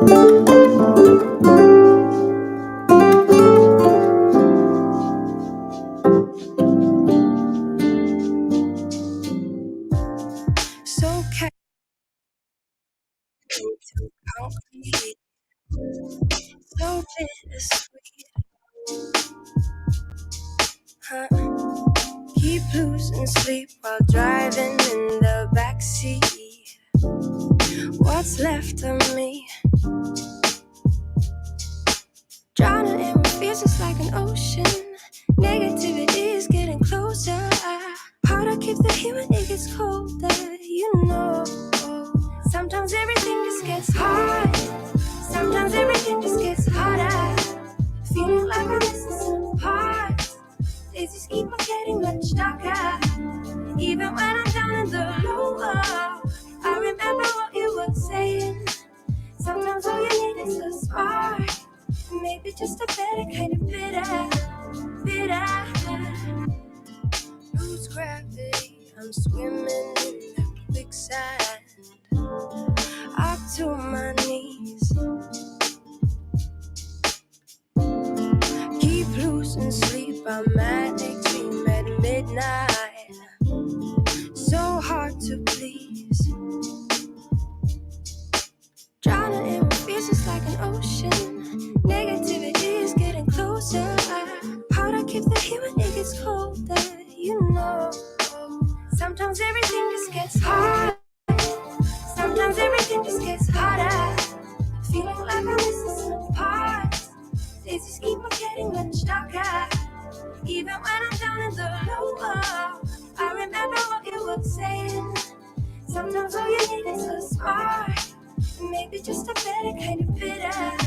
So to concrete, so bittersweet, huh? Keep losing sleep while driving in the backseat. What's left of me? Drowning in what feels just like an ocean. Negativity is getting closer. Harder keeps the heat when it gets colder. You know, sometimes everything just gets hard. Sometimes everything just gets harder. Feeling like I'm missing some parts. Days just keep on getting much darker. Even when I'm down in the low, I remember what you were saying. Sometimes all you need is a spark. Maybe just a better kind of bitter. Lose gravity, I'm swimming in the quicksand. Up to my knees. Keep losing sleep, I'm manic dream at midnight. So hard to please. Drowning in what feels just like an ocean. Negativity is getting closer. Harder keeps the heat when it gets colder. You know, sometimes everything just gets hard. Sometimes everything just gets harder. Feeling like I'm missing some parts. Days just keep on getting much darker. Even when I'm down in the low, I remember what you were saying. Sometimes all you need is a spark. Maybe just a better kind of bitter.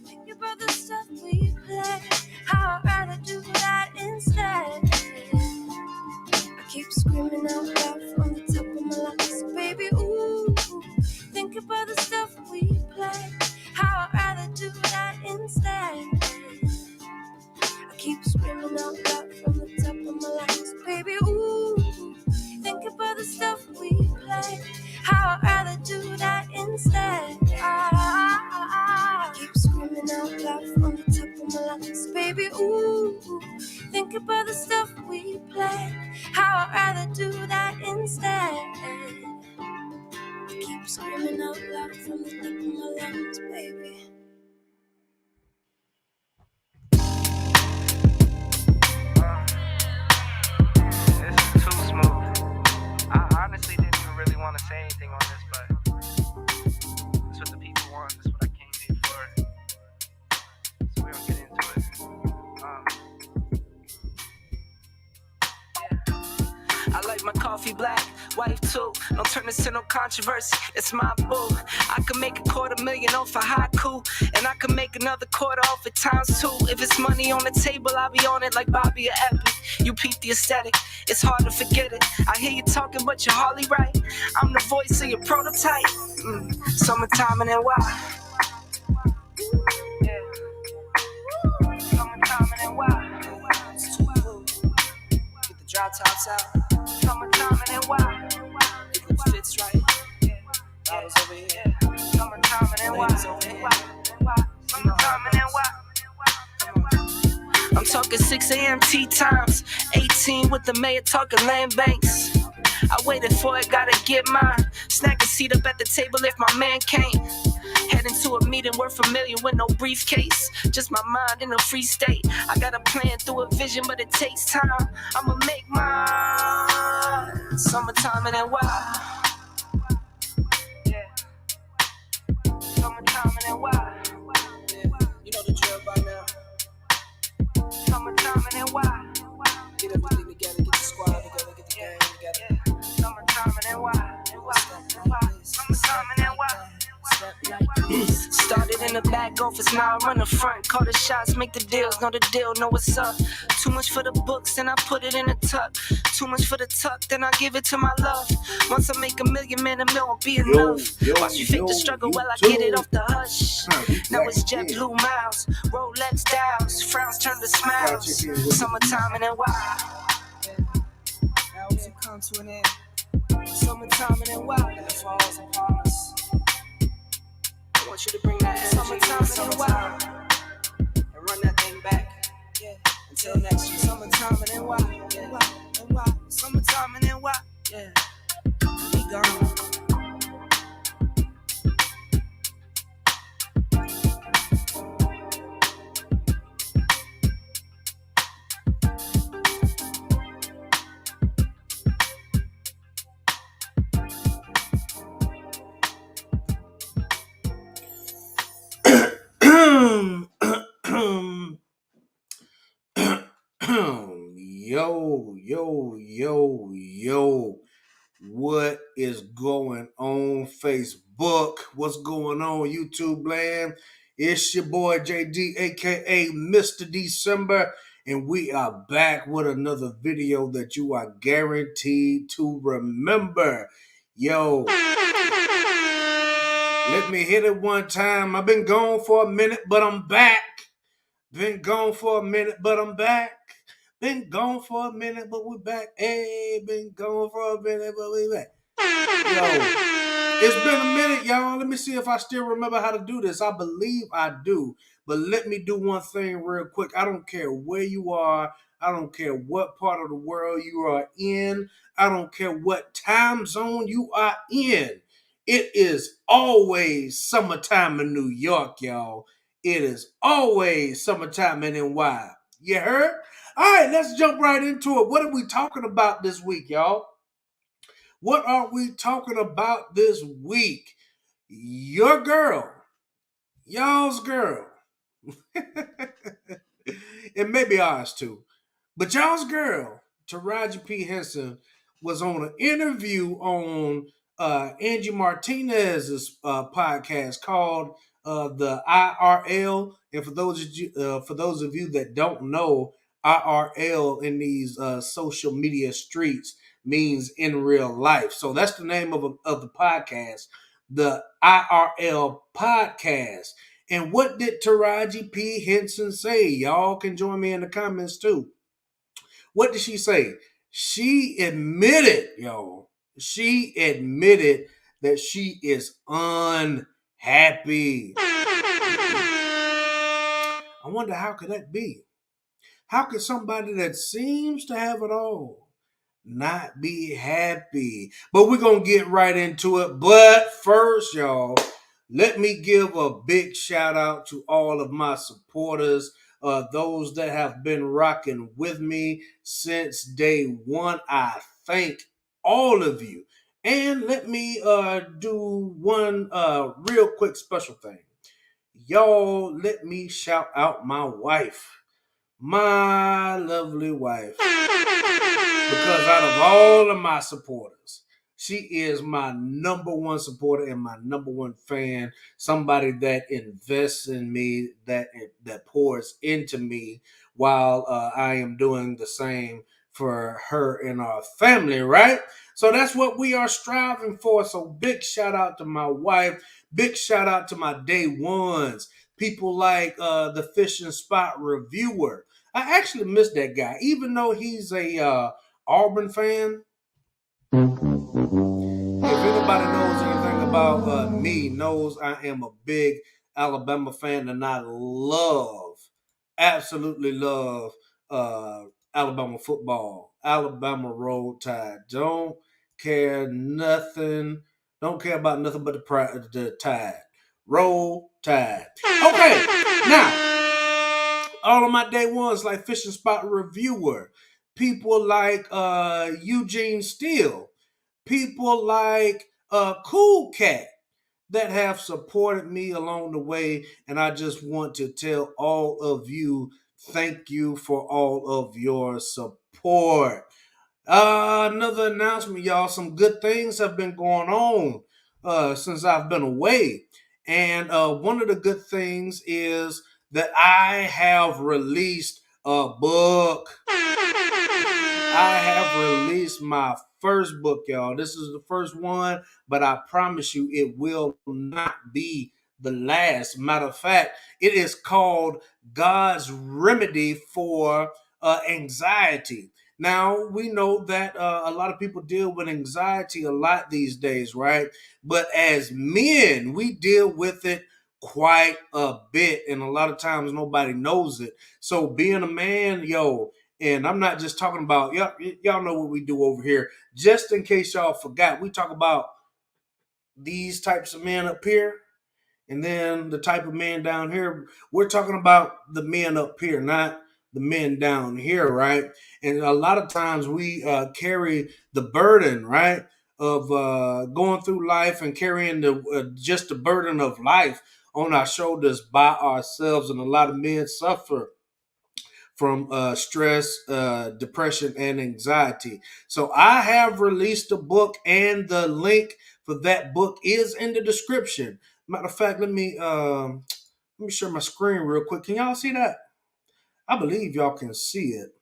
Think about the stuff we play. How I'd rather do that instead. I keep screaming out loud from the top of my lungs, baby, ooh. Think about the stuff we play. How I'd rather do that instead. I keep screaming out loud from the top of my lungs, baby, ooh. Think about the stuff we play. How I'd rather do that instead. I keep screaming out loud from the top of my lungs, baby, ooh. Think about the stuff we play. How I'd rather do that instead. I keep screaming out loud from the top of my lungs, baby. This is too smooth. I honestly didn't even really want to say anything on this, but that's what the people want. That's what I came here for. So we're gonna get into it. I like my coffee black, wife too. Don't turn this to no controversy. It's my boo. I could make $250,000 off a haiku, and I could make another quarter off it times two. If it's money on the table, I'll be on it like Bobby or Epic. You peep the aesthetic, it's hard to forget it. I hear you talking, but you're hardly right. I'm the voice of your prototype. Summertime and then why? Yeah. Summertime and then why? It's too cool. Get the drop tops out. Summertime and then why? If it fits right. Bottles over here. Summertime and then why? Summertime and then why? I'm talking 6 a.m. tea times. 18 with the mayor talking land banks. I waited for it, gotta get mine. Snag a seat up at the table if my man came. Heading to a meeting, we're familiar with no briefcase. Just my mind in a free state. I got a plan through a vision, but it takes time. I'ma make mine. Summertime and then why? Yeah. Summertime and then why? Yeah. You know the drill by now. Summertime and then why? Get everything together, get the squad together, get the gang together. Summertime and then why? Summertime and then why? Started in the back office, now I run the front. Call the shots, make the deals, know the deal, know what's up. Too much for the books, then I put it in a tuck. Too much for the tuck, then I give it to my love. Once I make $1 million, man, $1 million won't be enough. Watch you fake the struggle while I get it off the hush. Now it's jet blue miles, Rolex dials, frowns turn to smiles. Summertime and then wild. Albums have come to an end. Summertime and then wild, and the falls upon us. I want you to bring that summertime and then wild, and run that thing back. Yeah. Until next year. Summertime and then wild, yeah. And wild. Summertime and then wild, yeah. We gone. Yo, what is going on Facebook? What's going on YouTube land? It's your boy JD, aka Mr. December, and we are back with another video that you are guaranteed to remember. Yo, let me hit it one time. I've been gone for a minute, but I'm back. Been gone for a minute, but I'm back. Been gone for a minute, but we're back. Hey, been gone for a minute, but we back. Yo, it's been a minute, y'all. Let me see if I still remember how to do this. I believe I do. But let me do one thing real quick. I don't care where you are. I don't care what part of the world you are in. I don't care what time zone you are in. It is always summertime in New York, y'all. It is always summertime in NY. You heard? All right, let's jump right into it. What are we talking about this week, y'all? What are we talking about this week? Your girl, y'all's girl, and maybe ours too, but y'all's girl, Taraji P. Henson, was on an interview on Angie Martinez's podcast called the IRL. And for those of you that don't know, IRL in these social media streets means in real life. So that's the name of the podcast, the IRL podcast. And what did Taraji P. Henson say? Y'all can join me in the comments too. What did she say? She admitted, y'all, that she is unhappy. I wonder how could that be? How could somebody that seems to have it all not be happy? But we're going to get right into it. But first, y'all, let me give a big shout out to all of my supporters, those that have been rocking with me since day one. I thank all of you. And let me do one real quick special thing. Y'all, let me shout out my wife. My lovely wife. Because out of all of my supporters, she is my number one supporter and my number one fan. Somebody that invests in me, that pours into me while I am doing the same for her and our family, right? So that's what we are striving for. So big shout out to my wife. Big shout out to my day ones. People like the Fishing Spot Reviewer. I actually miss that guy, even though he's a Auburn fan. If anybody knows anything about me, knows I am a big Alabama fan, and I absolutely love Alabama football. Alabama Roll Tide. Don't care about nothing but the Tide. Roll Tide. Okay, now all of my day ones like Fishing Spot Reviewer, people like Eugene Steele, people like Cool Cat that have supported me along the way. And I just want to tell all of you, thank you for all of your support. Another announcement, y'all. Some good things have been going on since I've been away. And one of the good things is that I have released a book. I have released my first book, y'all. This is the first one, but I promise you it will not be the last. Matter of fact, it is called God's Remedy for Anxiety. Now, we know that a lot of people deal with anxiety a lot these days, right? But as men, we deal with it quite a bit, and a lot of times nobody knows it. So, being a man, yo, and I'm not just talking about y'all know what we do over here. Just in case y'all forgot, we talk about these types of men up here, and then the type of men down here. We're talking about the men up here, not the men down here, right? And a lot of times we carry the burden, right, of going through life and carrying the just the burden of life on our shoulders by ourselves, and a lot of men suffer from stress, depression, and anxiety. So I have released a book, and the link for that book is in the description. Matter of fact, let me share my screen real quick. Can y'all see that? I believe y'all can see it.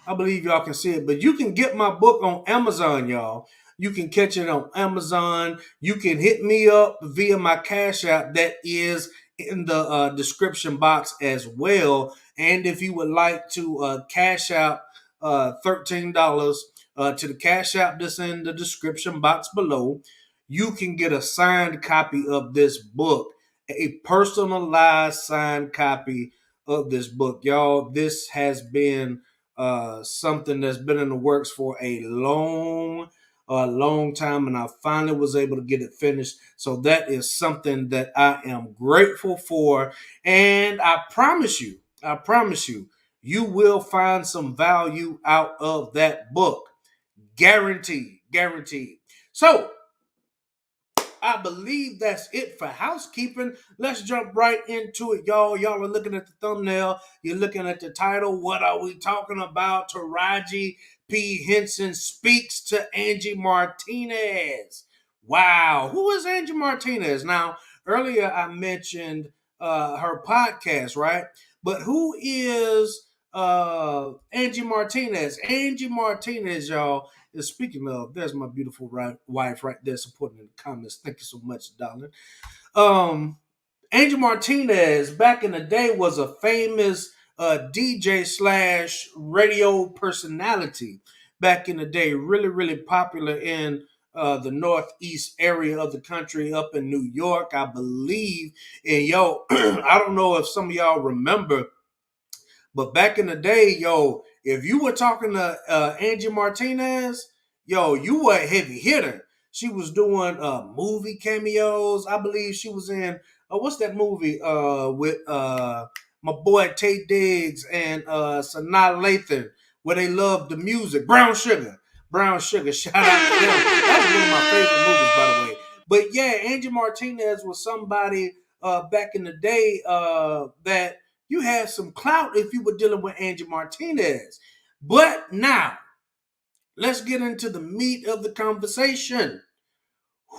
I believe y'all can see it. But you can get my book on Amazon, y'all. You can catch it on Amazon. You can hit me up via my Cash App that is in the description box as well. And if you would like to cash out $13 to the Cash App that's in the description box below, you can get a signed copy of this book, a personalized signed copy of this book. Y'all, this has been something that's been in the works for a long time, and I finally was able to get it finished. So that is something that I am grateful for, and I promise you, you will find some value out of that book, guaranteed, guaranteed. So I believe that's it for housekeeping. Let's jump right into it, y'all. Y'all are looking at the thumbnail. You're looking at the title. What are we talking about? Taraji P. Henson speaks to Angie Martinez. Wow. Who is Angie Martinez? Now, earlier I mentioned her podcast, right? But who is Angie Martinez? Angie Martinez, y'all, speaking of, there's my beautiful wife right there supporting in the comments. Thank you so much, darling. Angel Martinez back in the day was a famous DJ slash radio personality back in the day. Really, really popular in the northeast area of the country, up in New York, I believe. And yo, I don't know if some of y'all remember, but back in the day, yo, if you were talking to Angie Martinez, yo, you were a heavy hitter. She was doing movie cameos. I believe she was in what's that movie with my boy Tate Diggs and Sanaa Lathan, where they love the music. Brown Sugar. Brown Sugar. Shout out to them. That was one of my favorite movies, by the way. But yeah, Angie Martinez was somebody back in the day that you had some clout if you were dealing with Angie Martinez. But now, let's get into the meat of the conversation.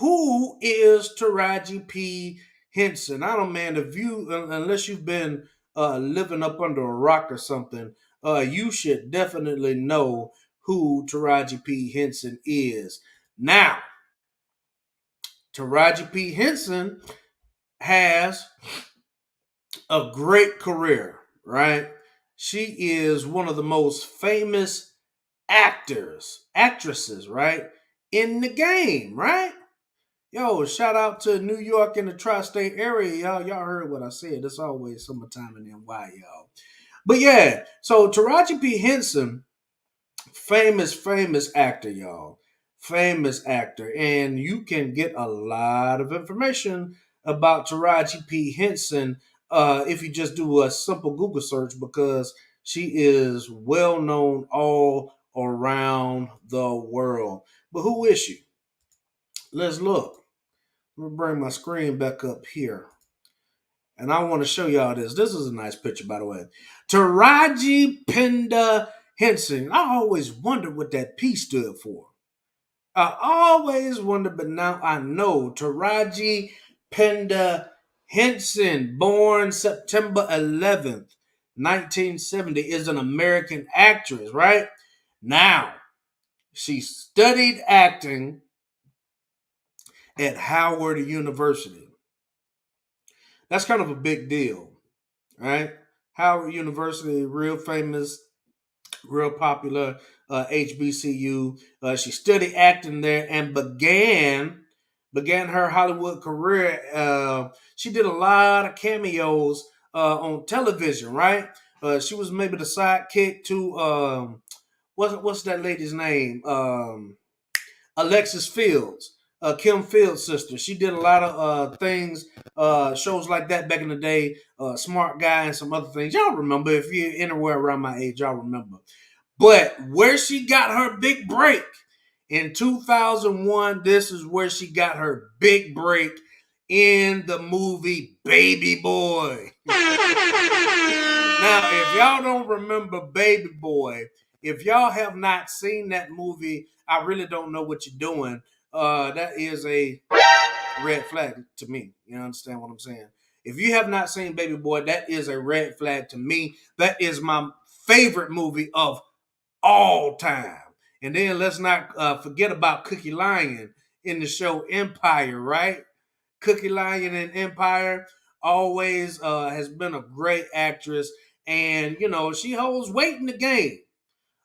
Who is Taraji P. Henson? I don't, man, if you, unless you've been living up under a rock or something, you should definitely know who Taraji P. Henson is. Now, Taraji P. Henson has a great career, right? She is one of the most famous actresses, right, in the game, right? Yo, shout out to New York and the tri-state area, y'all. Y'all heard what I said. It's always summertime in NY, y'all. But yeah, so Taraji P. Henson, famous actor, y'all. Famous actor. And you can get a lot of information about Taraji P. Henson if you just do a simple Google search, because she is well known all around the world. But who is she? Let's look. Let me bring my screen back up here. And I want to show y'all this. This is a nice picture, by the way. Taraji Penda Henson. I always wondered what that P stood for. I always wondered, but now I know. Taraji Penda Henson, born September 11th, 1970, is an American actress, right? Now, she studied acting at Howard University. That's kind of a big deal, right? Howard University, real famous, real popular HBCU. She studied acting there and began her Hollywood career. She did a lot of cameos on television, right? She was maybe the sidekick to what's that lady's name? Alexis Fields, Kim Fields' sister. She did a lot of things, shows like that back in the day. Smart Guy and some other things. Y'all remember if you're anywhere around my age, y'all remember. But where she got her big break in 2001, this is where she got her big break in the movie Baby Boy. Now, if y'all don't remember Baby Boy, if y'all have not seen that movie, I really don't know what you're doing. That is a red flag to me. You understand what I'm saying? If you have not seen Baby Boy, that is a red flag to me. That is my favorite movie of all time. And then let's not forget about Cookie Lion in the show Empire, right? Cookie Lion in Empire always has been a great actress. And, she holds weight in the game.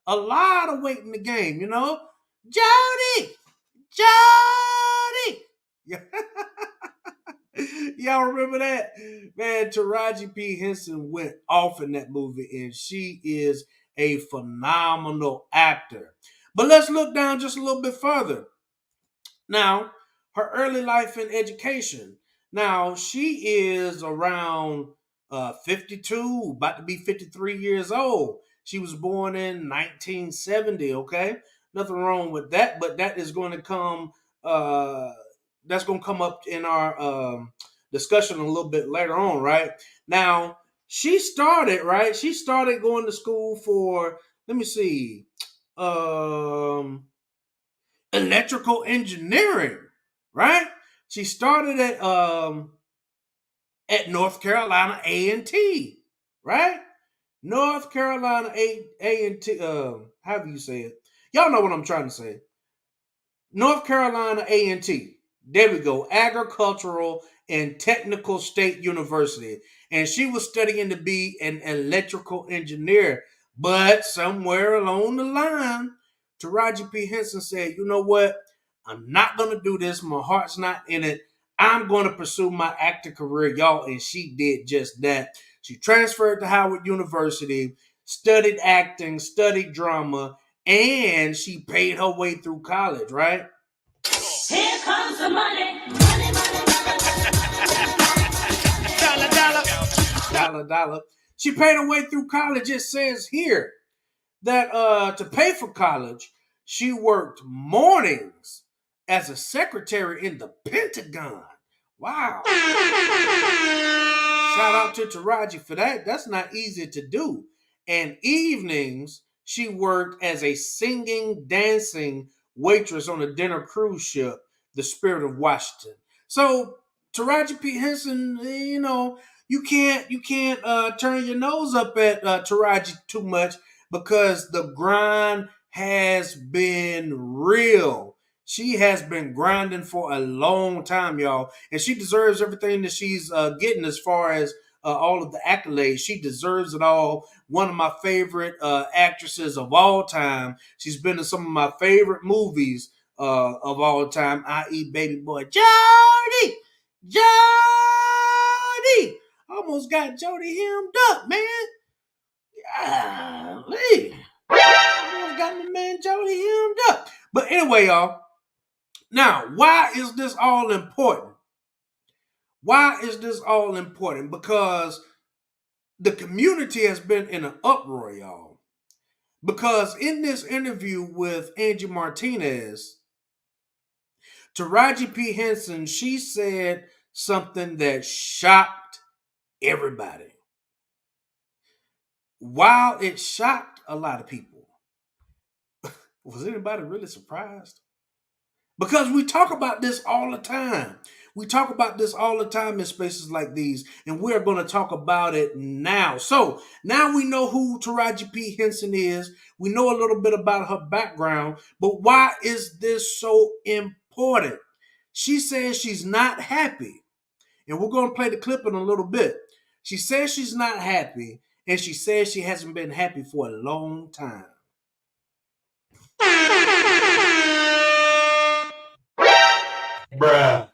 A lot of weight in the game, Jody! Jody! Y'all remember that? Man, Taraji P. Henson went off in that movie, and she is a phenomenal actor. But let's look down just a little bit further. Now, her early life and education. Now, she is around 52, about to be 53 years old. She was born in 1970, okay? Nothing wrong with that, but that is going to come that's going to come up in our discussion a little bit later on, right? Now, she started, right? She started going to school for, let me see, electrical engineering, right? She started at North Carolina A&T, right? North Carolina A&T. How do you say it? Y'all know what I'm trying to say. North Carolina A&T. There we go. Agricultural and Technical State University. And she was studying to be an electrical engineer. But somewhere along the line, Taraji P. Henson said, you know what? I'm not going to do this. My heart's not in it. I'm going to pursue my acting career, y'all. And she did just that. She transferred to Howard University, studied acting, studied drama, and she paid her way through college, right? Here comes the money. Money, money, dollar, dollar. Dollar, dollar. She paid her way through college. It says here that to pay for college, she worked mornings as a secretary in the Pentagon. Wow. Shout out to Taraji for that. That's not easy to do. And evenings, she worked as a singing, dancing waitress on a dinner cruise ship, the Spirit of Washington. So Taraji P. Henson, you can't turn your nose up at Taraji too much because the grind has been real. She has been grinding for a long time, y'all, and she deserves everything that she's getting as far as all of the accolades. She deserves it all. One of my favorite actresses of all time. She's been in some of my favorite movies of all time, i.e., Baby Boy. Jody! Jody! Almost got Jody hemmed up, man. Golly. Almost got my man Jody hemmed up. But anyway, y'all. Now, why is this all important? Why is this all important? Because the community has been in an uproar, y'all. Because in this interview with Angie Martinez, Taraji P. Henson, she said something that shocked everybody. While it shocked a lot of people, was anybody really surprised? Because we talk about this all the time. We talk about this all the time in spaces like these, and we're going to talk about it now. So now we know who Taraji P. Henson is. We know a little bit about her background, but why is this so important? She says she's not happy, and we're going to play the clip in a little bit. She says she's not happy, and she says she hasn't been happy for a long time. Bruh.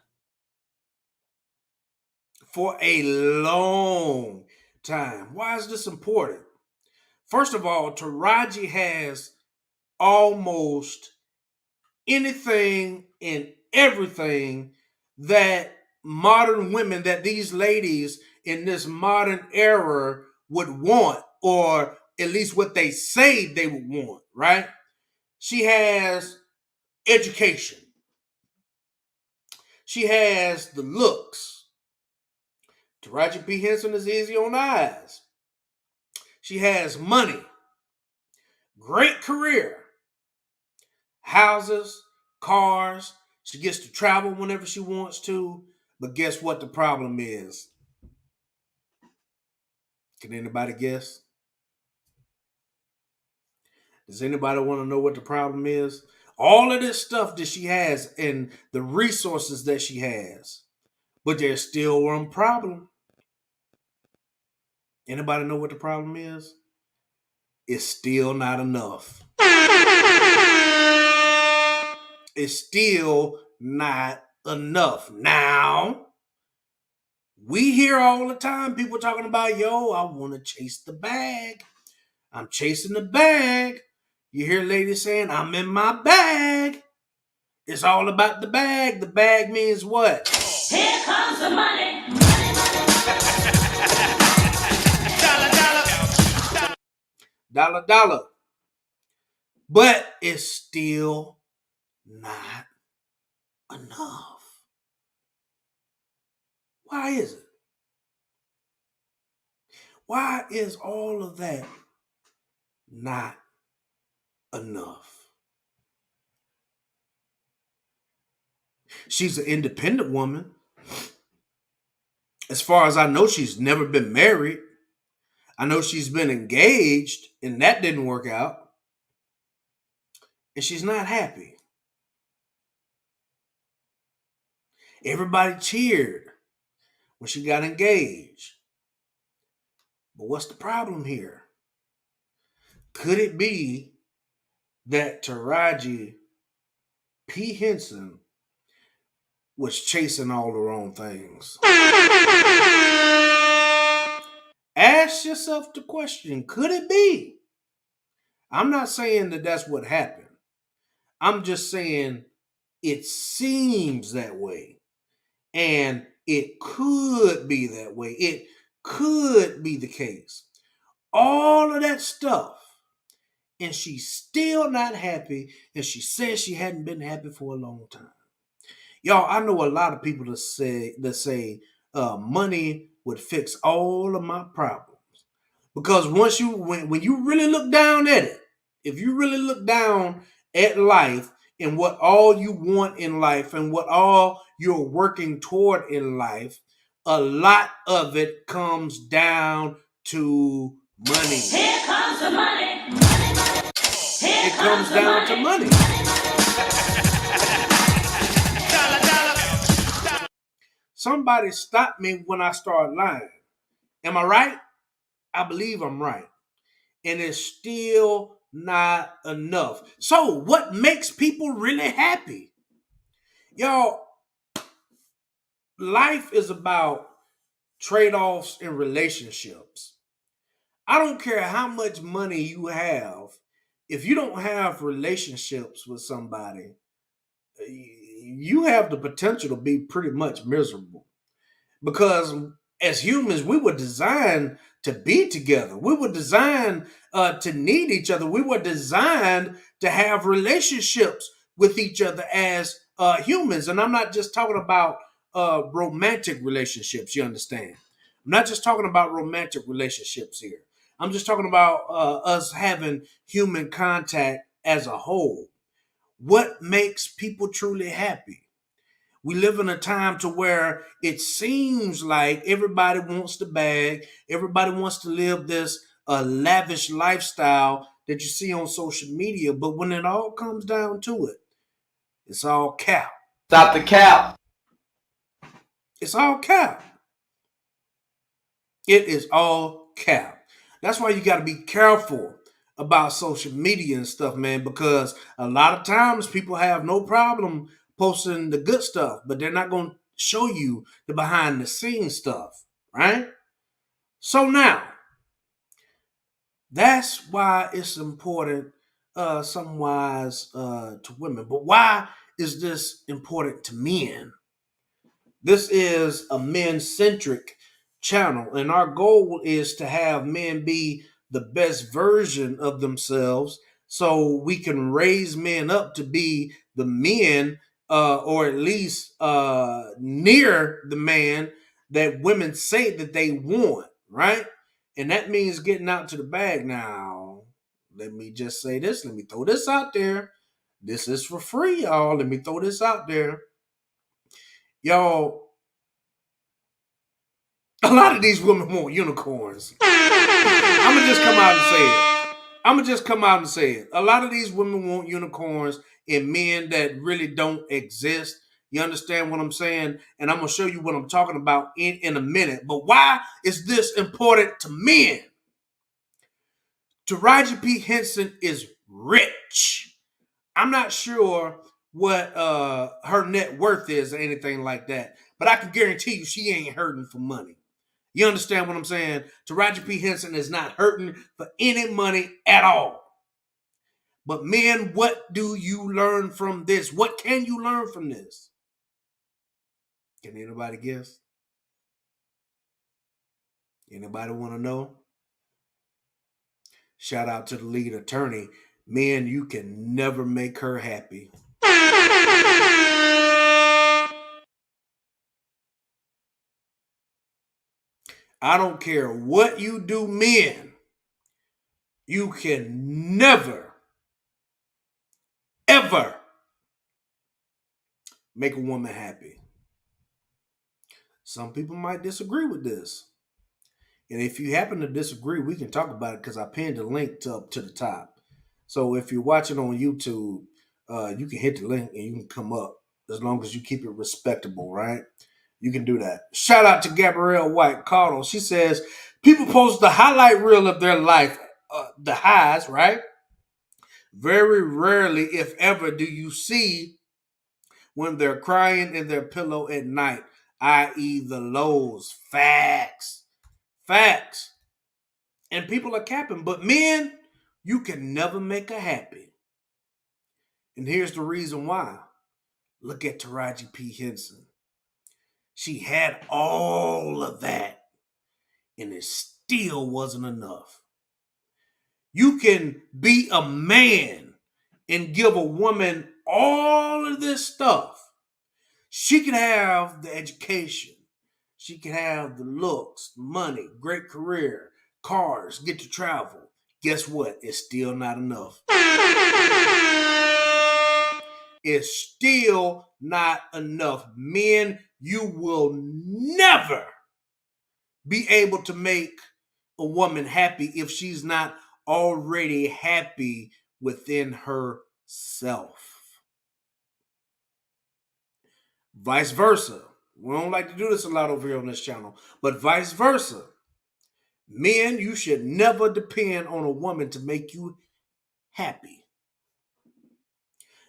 For a long time. Why is this important? First of all, Taraji has almost anything and everything that modern women, that these ladies in this modern era would want, or at least what they say they would want, right? She has education. She has the looks. Taraji P. Henson is easy on the eyes. She has money, great career, houses, cars. She gets to travel whenever she wants to. But guess what the problem is? Can anybody guess? Does anybody want to know what the problem is? All of this stuff that she has and the resources that she has. But there's still one problem. Anybody know what the problem is? It's still not enough. It's still not enough. Now, we hear all the time people talking about, yo, I want to chase the bag. I'm chasing the bag. You hear ladies saying, I'm in my bag. It's all about the bag. The bag means what? Here comes the money. Dollar, dollar. But it's still not enough. Why is it? Why is all of that not enough? She's an independent woman. As far as I know, she's never been married. I know she's been engaged, and that didn't work out. And she's not happy. Everybody cheered when she got engaged. But what's the problem here? Could it be that Taraji P. Henson was chasing all the wrong things? Ask yourself the question, could it be? I'm not saying that that's what happened. I'm just saying it seems that way. And it could be that way. It could be the case. All of that stuff. And she's still not happy. And she says she hadn't been happy for a long time. Y'all, I know a lot of people that say money would fix all of my problems. Because when you really look down at it, if you really look down at life and what all you want in life and what all you're working toward in life, a lot of it comes down to money. Here comes the money. It comes down to money. Somebody stop me when I start lying. Am I right? I believe I'm right. And it's still not enough. So, what makes people really happy? Y'all, life is about trade-offs in relationships. I don't care how much money you have. If you don't have relationships with somebody, you have the potential to be pretty much miserable. Because as humans, we were designed to be together. We were designed to need each other. We were designed to have relationships with each other as humans. And I'm not just talking about romantic relationships, you understand? I'm not just talking about romantic relationships here. I'm just talking about us having human contact as a whole. What makes people truly happy? We live in a time to where it seems like everybody wants the bag, everybody wants to live this lavish lifestyle that you see on social media, but when it all comes down to it, it's all cap. Stop the cap. It's all cap. It is all cap. That's why you got to be careful about social media and stuff, man, because a lot of times people have no problem posting the good stuff, but they're not going to show you the behind the scenes stuff, right? So now, that's why it's important, some wise to women. But why is this important to men? This is a men centric channel, and our goal is to have men be the best version of themselves so we can raise men up to be the men, or at least near the man that women say that they want, right? And that means getting out to the bag. Now, let me just say this, let me throw this out there. This is for free, y'all. Let me throw this out there. Y'all, a lot of these women want unicorns. I'm gonna just come out and say it. I'm gonna just come out and say it. A lot of these women want unicorns in men that really don't exist. You understand what I'm saying? And I'm gonna show you what I'm talking about in a minute. But why is this important to men? Taraji P. Henson is rich. I'm not sure what her net worth is or anything like that, but I can guarantee you she ain't hurting for money. You understand what I'm saying? Taraji P. Henson is not hurting for any money at all. But men, what do you learn from this? What can you learn from this? Can anybody guess? Anybody want to know? Shout out to the lead attorney. Men, you can never make her happy. I don't care what you do, men. You can never, ever make a woman happy. Some people might disagree with this. And if you happen to disagree, we can talk about it because I pinned the link up to the top. So if you're watching on YouTube, you can hit the link and you can come up as long as you keep it respectable, right? You can do that. Shout out to Gabrielle White, Caudle. She says, people post the highlight reel of their life, the highs, right? Very rarely, if ever, do you see when they're crying in their pillow at night, i.e. the lows. Facts. Facts. And people are capping. But men, you can never make her happy. And here's the reason why. Look at Taraji P. Henson. She had all of that, and it still wasn't enough. You can be a man and give a woman all of this stuff. She can have the education. She can have the looks, money, great career, cars, get to travel. Guess what? It's still not enough. It's still not enough. Men, you will never be able to make a woman happy if she's not already happy within herself. Vice versa. We don't like to do this a lot over here on this channel, but vice versa. Men, you should never depend on a woman to make you happy.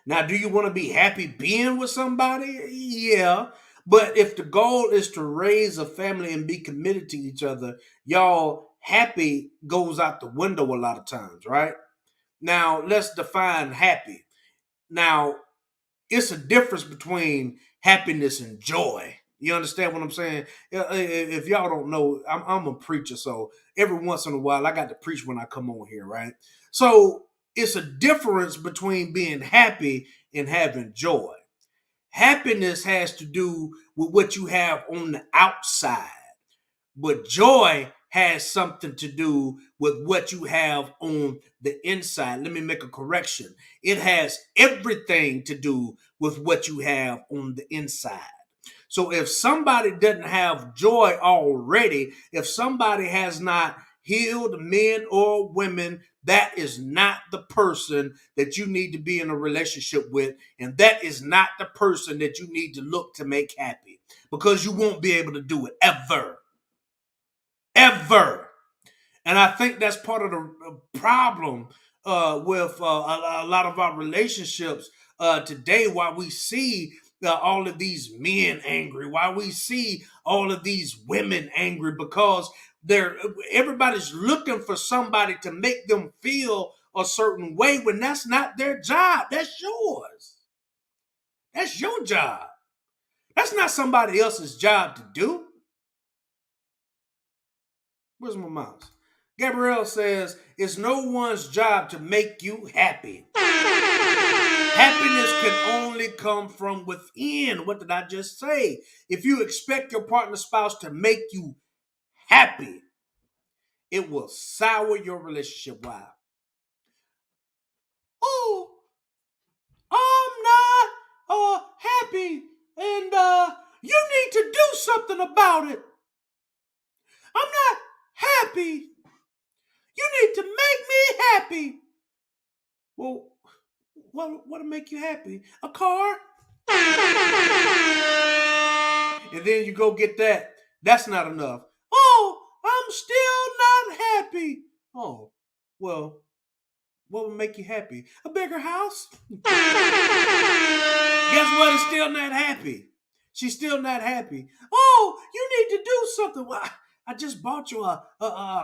Now, do you want to be happy being with somebody? Yeah. But if the goal is to raise a family and be committed to each other, y'all, happy goes out the window a lot of times, right? Now, let's define happy. Now, it's a difference between happiness and joy. You understand what I'm saying? If y'all don't know, I'm a preacher, so every once in a while I got to preach when I come on here, right? So it's a difference between being happy and having joy. Happiness has to do with what you have on the outside, but joy has something to do with what you have on the inside. Let me make a correction. It has everything to do with what you have on the inside. So if somebody doesn't have joy already, if somebody has not healed men or women, that is not the person that you need to be in a relationship with. And that is not the person that you need to look to make happy, because you won't be able to do it ever. Ever. And I think that's part of the problem with a lot of our relationships today, why we see all of these men angry, why we see all of these women angry, because everybody's looking for somebody to make them feel a certain way when that's not their job. That's yours. That's your job. That's not somebody else's job to do. Where's my mouse? Gabrielle says, it's no one's job to make you happy. Happiness can only come from within. What did I just say? If you expect your partner spouse to make you happy, it will sour your relationship. Why? Oh, I'm not happy, and you need to do something about it. I'm not happy. You need to make me happy. Well, what'll make you happy? A car? And then you go get that. That's not enough. Oh, I'm still not happy. Oh, well, what would make you happy? A bigger house? Guess what? It's still not happy. She's still not happy. Oh, you need to do something. Well, I just bought you a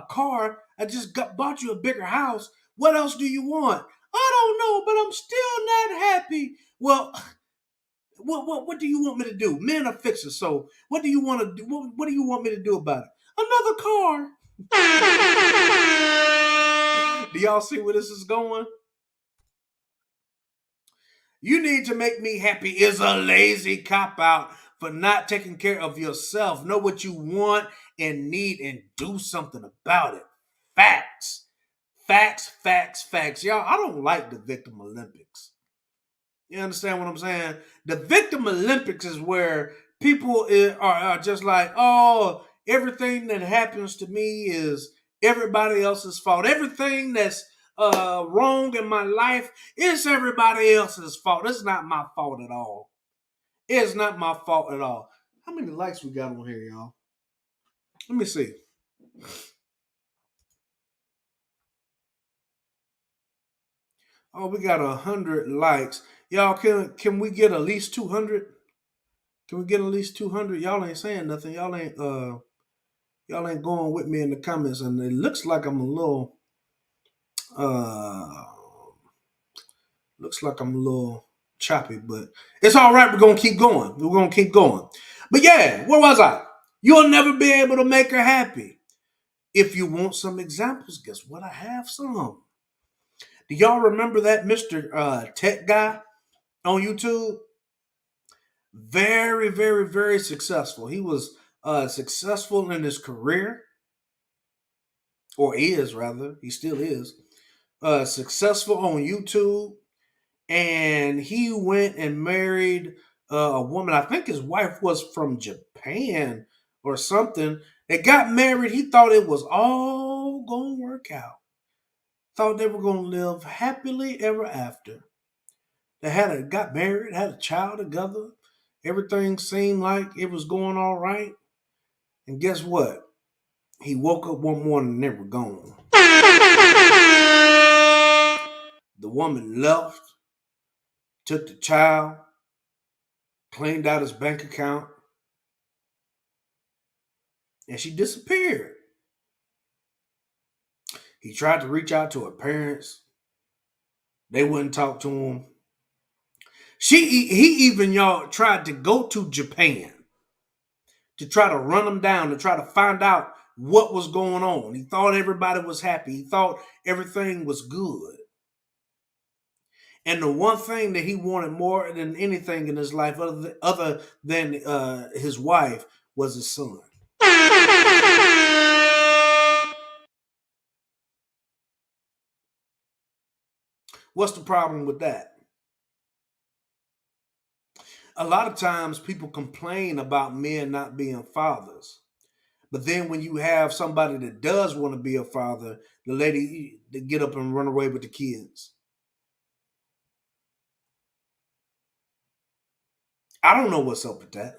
car. I just bought you a bigger house. What else do you want? I don't know, but I'm still not happy. Well, what do you want me to do? Men are fixers, so what do you want to do? What do you want me to do about it? Another car. Do y'all see where this is going? You need to make me happy is a lazy cop-out for not taking care of yourself. Know what you want and need and do something about it. Facts. Facts, facts, facts. Y'all, I don't like the Victim Olympics. You understand what I'm saying? The Victim Olympics is where people are just like, oh, everything that happens to me is everybody else's fault. Everything that's wrong in my life is everybody else's fault. It's not my fault at all. It's not my fault at all. How many likes we got on here, y'all? Let me see. Oh, we got 100 likes. Y'all, can we get at least 200? Can we get at least 200? Y'all ain't saying nothing. Y'all ain't going with me in the comments, and it looks like I'm a little choppy, but it's all right. We're gonna keep going. We're gonna keep going. But yeah, where was I? You'll never be able to make her happy. If you want some examples, guess what? I have some. Do y'all remember that Mr. Tech guy on YouTube? Very, very, very successful. He was successful in his career, or is rather. He still is successful on YouTube. And he went and married a woman. I think his wife was from Japan or something. They got married. He thought it was all going to work out. Thought they were going to live happily ever after. They got married, had a child together. Everything seemed like it was going all right. And guess what? He woke up one morning and they were gone. The woman left, took the child, cleaned out his bank account, and she disappeared. He tried to reach out to her parents. They wouldn't talk to him. He even, y'all, tried to go to Japan to try to run them down, to try to find out what was going on. He thought everybody was happy. He thought everything was good. And the one thing that he wanted more than anything in his life, other than his wife, was his son. What's the problem with that? A lot of times people complain about men not being fathers. But then when you have somebody that does want to be a father, the lady they get up and run away with the kids. I don't know what's up with that.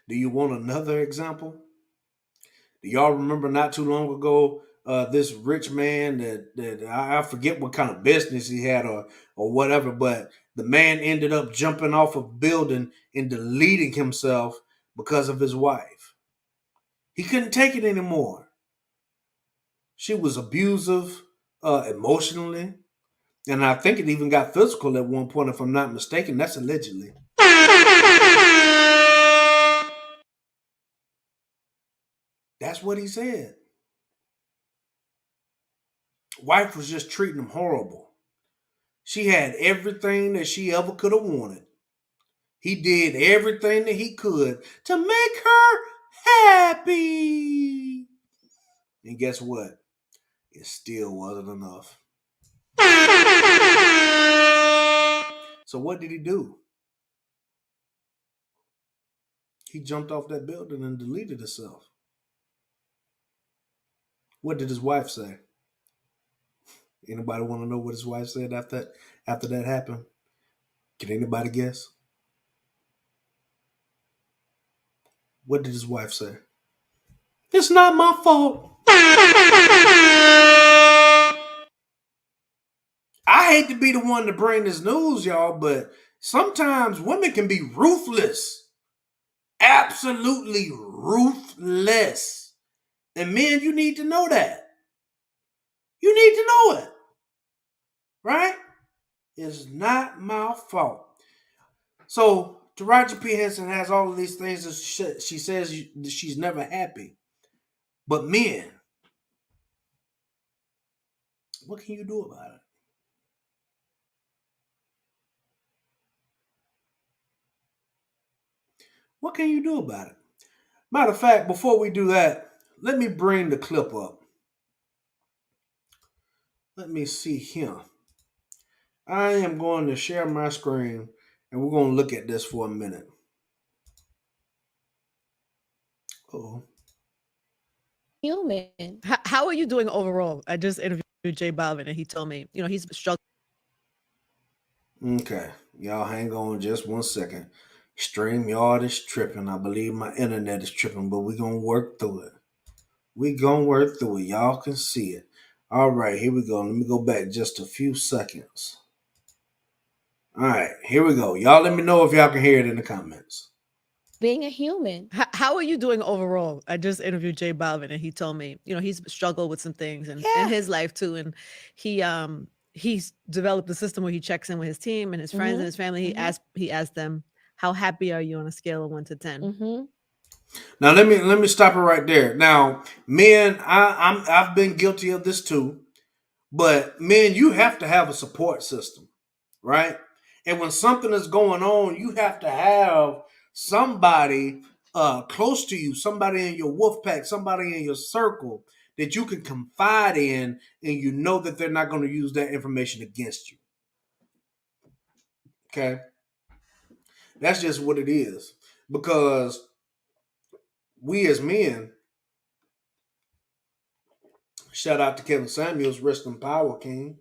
Do you want another example? Do y'all remember not too long ago this rich man that I forget what kind of business he had or whatever, but the man ended up jumping off a building and deleting himself because of his wife. He couldn't take it anymore. She was abusive emotionally, and I think it even got physical at one point, if I'm not mistaken. That's allegedly. That's what he said. Wife was just treating him horrible. She had everything that she ever could have wanted. He did everything that he could to make her happy. And guess what? It still wasn't enough. So what did he do? He jumped off that building and deleted himself. What did his wife say? Anybody want to know what his wife said after that happened? Can anybody guess? What did his wife say? It's not my fault. I hate to be the one to bring this news, y'all, but sometimes women can be ruthless. Absolutely ruthless. And men, you need to know that. You need to know it. Right? It's not my fault. So, Taraji P. Henson has all of these things that she says she's never happy. But men, what can you do about it? What can you do about it? Matter of fact, before we do that, let me bring the clip up. Let me see here. I am going to share my screen and we're going to look at this for a minute. Oh. Human. How are you doing overall? I just interviewed J Balvin and he told me, he's struggling. Okay. Y'all hang on just 1 second. StreamYard is tripping. I believe my internet is tripping, but we're going to work through it. We're going to work through it. Y'all can see it. All right, here we go. Let me go back just a few seconds. All right, here we go. Y'all let me know if y'all can hear it in the comments. Being a human. How are you doing overall? I just interviewed J Balvin and he told me, he's struggled with some things in his life too. And he's developed a system where he checks in with his team and his friends and his family. He asked them, how happy are you on a scale of 1 to 10? Now let me stop it right there. Now, men, I've been guilty of this too, but men, you have to have a support system, right? And when something is going on, you have to have somebody close to you, somebody in your wolf pack, somebody in your circle that you can confide in, and you know that they're not going to use that information against you. Okay, that's just what it is, because we as men, shout out to Kevin Samuels, rest in power, King.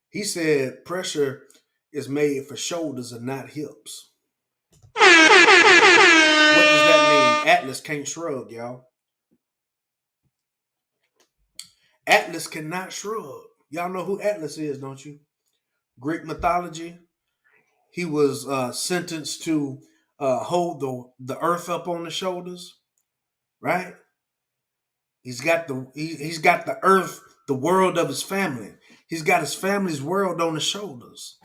He said pressure is made for shoulders and not hips. What does that mean? Atlas can't shrug, y'all. Atlas cannot shrug. Y'all know who Atlas is, don't you? Greek mythology. He was sentenced to hold the earth up on the shoulders, right? He's got the earth, the world of his family. He's got his family's world on his shoulders.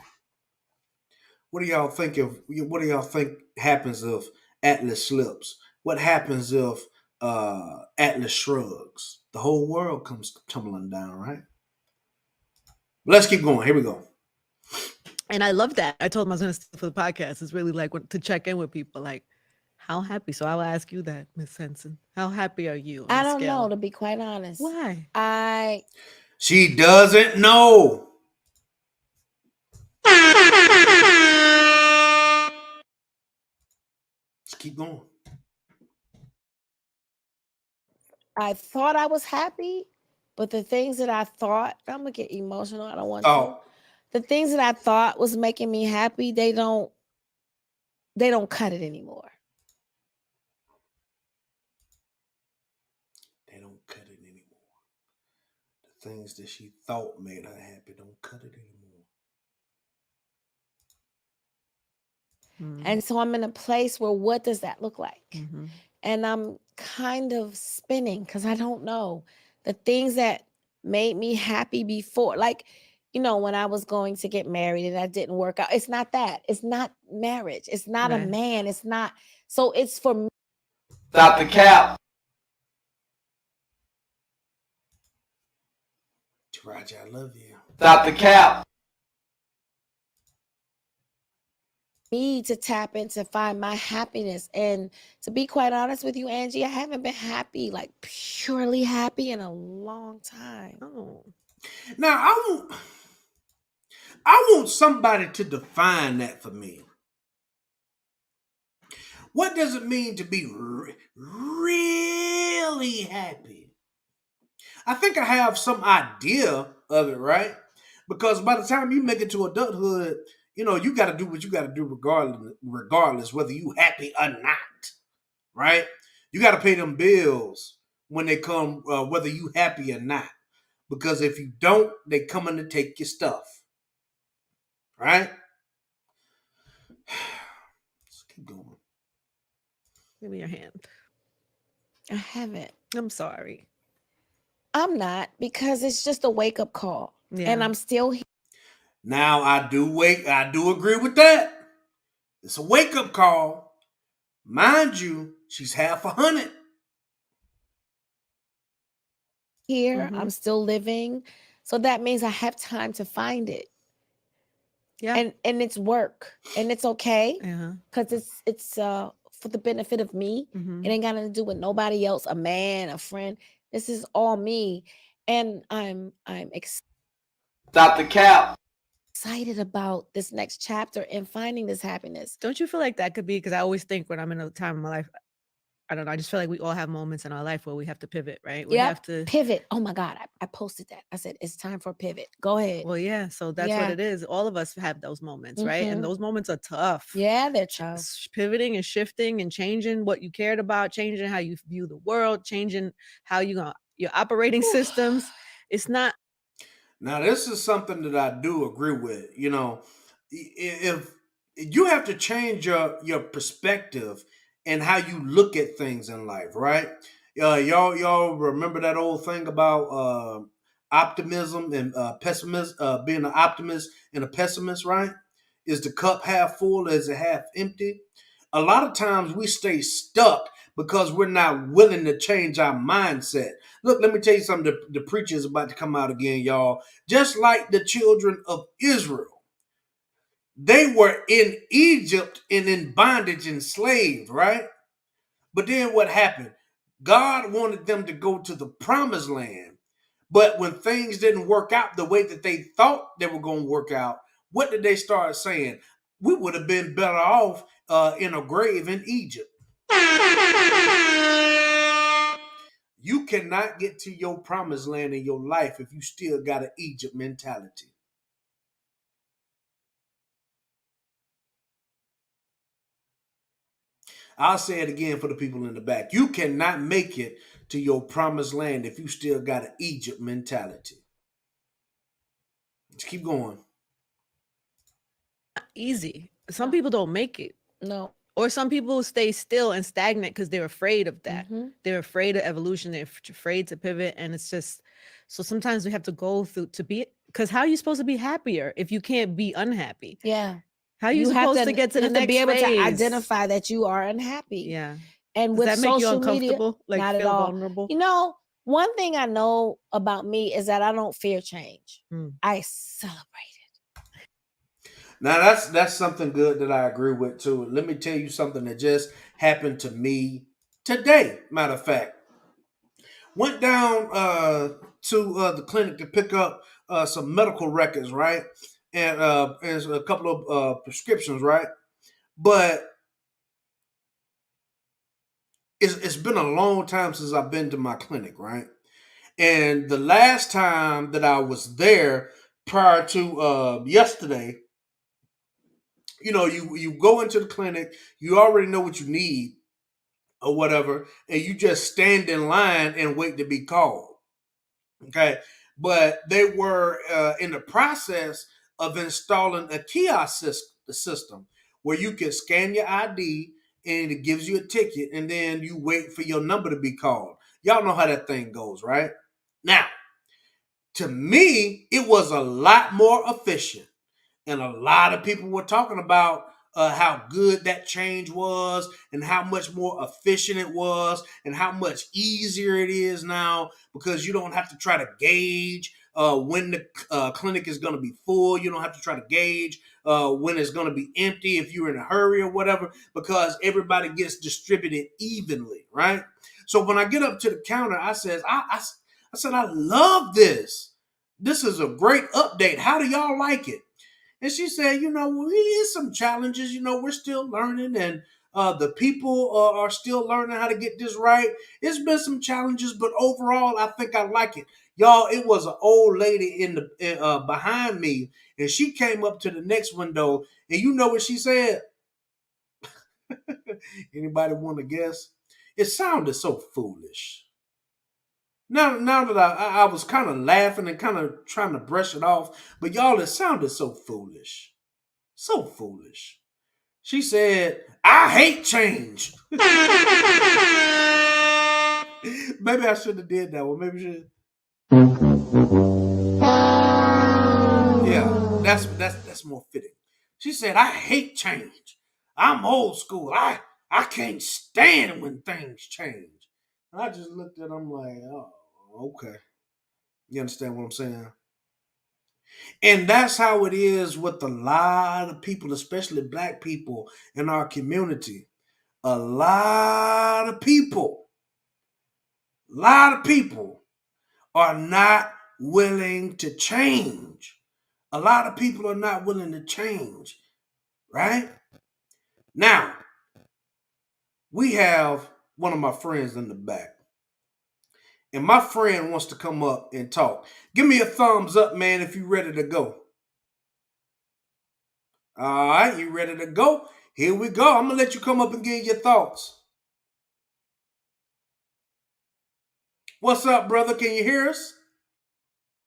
What do y'all think happens if Atlas slips? What happens if Atlas shrugs? The whole world comes tumbling down, right? Let's keep going. Here we go. And I love that. I told him I was going to stay for the podcast. It's really like to check in with people, like, how happy? So I will ask you that, Miss Henson. How happy are you? I don't know, to be quite honest. Why? She doesn't know. Let's keep going. I thought I was happy, but the things that I thought, I'm gonna get emotional. I don't want to. Oh, The things that I thought was making me happy, they don't cut it anymore. they don't cut it anymore. The things that she thought made her happy don't cut it anymore. And so I'm in a place where what does that look like? Mhm. And I'm kind of spinning because I don't know. The things that made me happy before, like, when I was going to get married and that didn't work out. It's not that. It's not marriage. It's not a Right. man. It's not. So it's for me. Stop the cap. Taraji, I love you. Stop the cap. Me to tap into find my happiness. And to be quite honest with you, Angie, I haven't been happy, like purely happy in a long time. Oh. Now I want somebody to define that for me. What does it mean to be really happy? I think I have some idea of it, right? Because by the time you make it to adulthood, you got to do what you got to do regardless whether you happy or not, right? You got to pay them bills when they come, whether you happy or not. Because if you don't, they coming to take your stuff, right? Let's keep going. Give me your hand. I haven't. I'm sorry. I'm not, because it's just a wake up call. Yeah. And I'm still here. Now I do agree with that. It's a wake up call. Mind you, she's half 100. Here. I'm still living. So that means I have time to find it. Yeah. And it's work. And it's okay. Uh-huh. Because it's for the benefit of me. Mhm. It ain't got nothing to do with nobody else, a man, a friend. This is all me. And I'm Stop the cap. excited about this next chapter and finding this happiness. Don't you feel like that could be? Because I always think when I'm in a time in my life, I don't know. I just feel like we all have moments in our life where we have to pivot, right? We have to pivot. Oh my God. I posted that. I said, it's time for a pivot. Go ahead. Well, yeah. So that's what it is. All of us have those moments, right? And those moments are tough. Yeah, they're tough. Pivoting and shifting and changing what you cared about, changing how you view the world, changing how your operating systems. It's not. Now, this is something that I do agree with. If you have to change your perspective and how you look at things in life, right? Y'all remember that old thing about optimism and pessimism, being an optimist and a pessimist, right? Is the cup half full? Is it half empty? A lot of times we stay stuck because we're not willing to change our mindset. Look, let me tell you something. The preacher is about to come out again, y'all. Just like the children of Israel, they were in Egypt and in bondage, enslaved, right? But then what happened? God wanted them to go to the promised land. But when things didn't work out the way that they thought they were going to work out, what did they start saying? We would have been better off in a grave in Egypt. You cannot get to your promised land in your life if you still got an Egypt mentality. I'll say it again for the people in the back. You cannot make it to your promised land if you still got an Egypt mentality. Let's keep going. Easy. Some people don't make it. No. Or some people stay still and stagnant because they're afraid of that. They're afraid of evolution. They're afraid to pivot. And it's just, so sometimes we have to go through to be, because how are you supposed to be happier if you can't be unhappy? Yeah. How are you supposed to get to the next be able phase? to identify that you are unhappy. Yeah. And Does with that make you social media, uncomfortable? Like not at feel all. vulnerable? One thing I know about me is that I don't fear change. Mm. I celebrate it. Now that's something good that I agree with too. Let me tell you something that just happened to me today. Matter of fact, went down to the clinic to pick up some medical records, right? And a couple of prescriptions, right? But it's been a long time since I've been to my clinic, right? And the last time that I was there, prior to yesterday, you go into the clinic, you already know what you need or whatever, and you just stand in line and wait to be called. Okay, but they were in the process of installing a kiosk system where you can scan your ID and it gives you a ticket, and then you wait for your number to be called. Y'all know how that thing goes, right? Now, to me, it was a lot more efficient. And a lot of people were talking about how good that change was and how much more efficient it was and how much easier it is now because you don't have to try to gauge when the clinic is going to be full. You don't have to try to gauge when it's going to be empty if you're in a hurry or whatever, because everybody gets distributed evenly, right? So when I get up to the counter, I said, I love this. This is a great update. How do y'all like it? And she said, we had some challenges. We're still learning, and the people are still learning how to get this right. It's been some challenges, but overall, I think I like it. Y'all, it was an old lady in the behind me, and she came up to the next window, and you know what she said? Anybody want to guess? It sounded so foolish. Now that I was kind of laughing and kind of trying to brush it off, but y'all, it sounded so foolish. So foolish. She said, I hate change. Maybe I shouldn't have did that one. Maybe should. Yeah, that's more fitting. She said, I hate change. I'm old school. I can't stand when things change. And I just looked at them like, oh, okay. You understand what I'm saying? And that's how it is with a lot of people, especially black people in our community. A lot of people are not willing to change. A lot of people are not willing to change, right? Now, we have one of my friends in the back, and my friend wants to come up and talk. Give me a thumbs up, man, if you're ready to go. All right, you ready to go? Here we go. I'm going to let you come up and give your thoughts. What's up, brother? Can you hear us?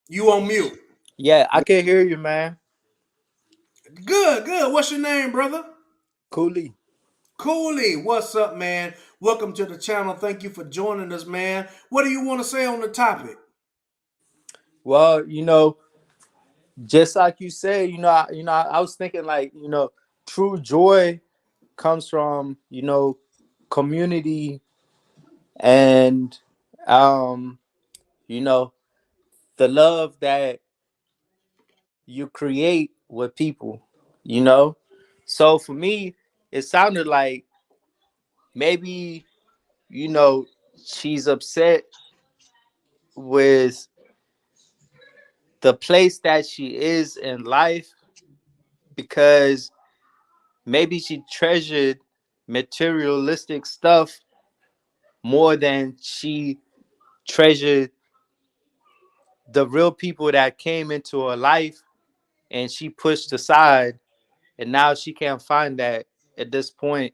You on mute. Yeah, I can hear you, man. Good. What's your name, brother? Cooley. Cooley, what's up, man? Welcome to the channel. Thank you for joining us, man. What do you want to say on the topic? Well, just like you said, I was thinking like, true joy comes from, community and you know, the love that you create with people, you know? So for me, it sounded like maybe, you know, she's upset with the place that she is in life because maybe she treasured materialistic stuff more than she treasured the real people that came into her life and she pushed aside, and now she can't find that at this point.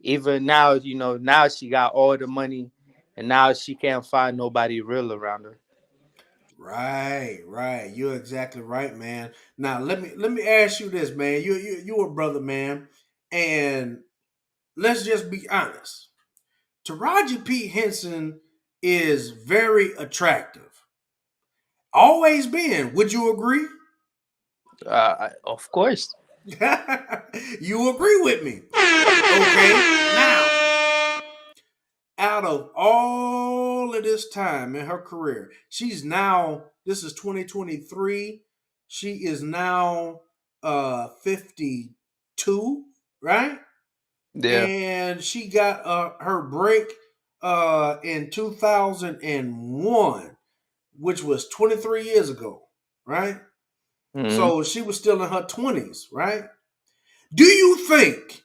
Even now, now she got all the money and now she can't find nobody real around her. Right. You're exactly right, man. Now let me ask you this, man. You a brother, man, and let's just be honest. Taraji P. Henson is very attractive. Always been. Would you agree? Of course. You agree with me? Okay. Now, out of all of this time in her career, this is 2023. She is now 52, right? Yeah. And she got her break in 2001. which was 23 years ago, right? Hmm. So she was still in her 20s, right? Do you think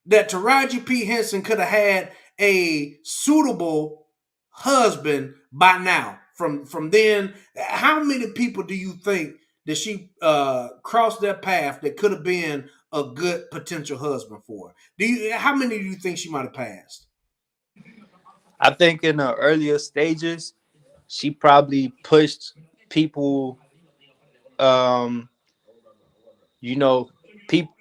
that Taraji P. Henson could have had a suitable husband by now? From then, how many people do you think that she crossed their path that could have been a good potential husband for? Do you? How many do you think she might have passed? I think in the earlier stages, she probably pushed people. Um, you know, people.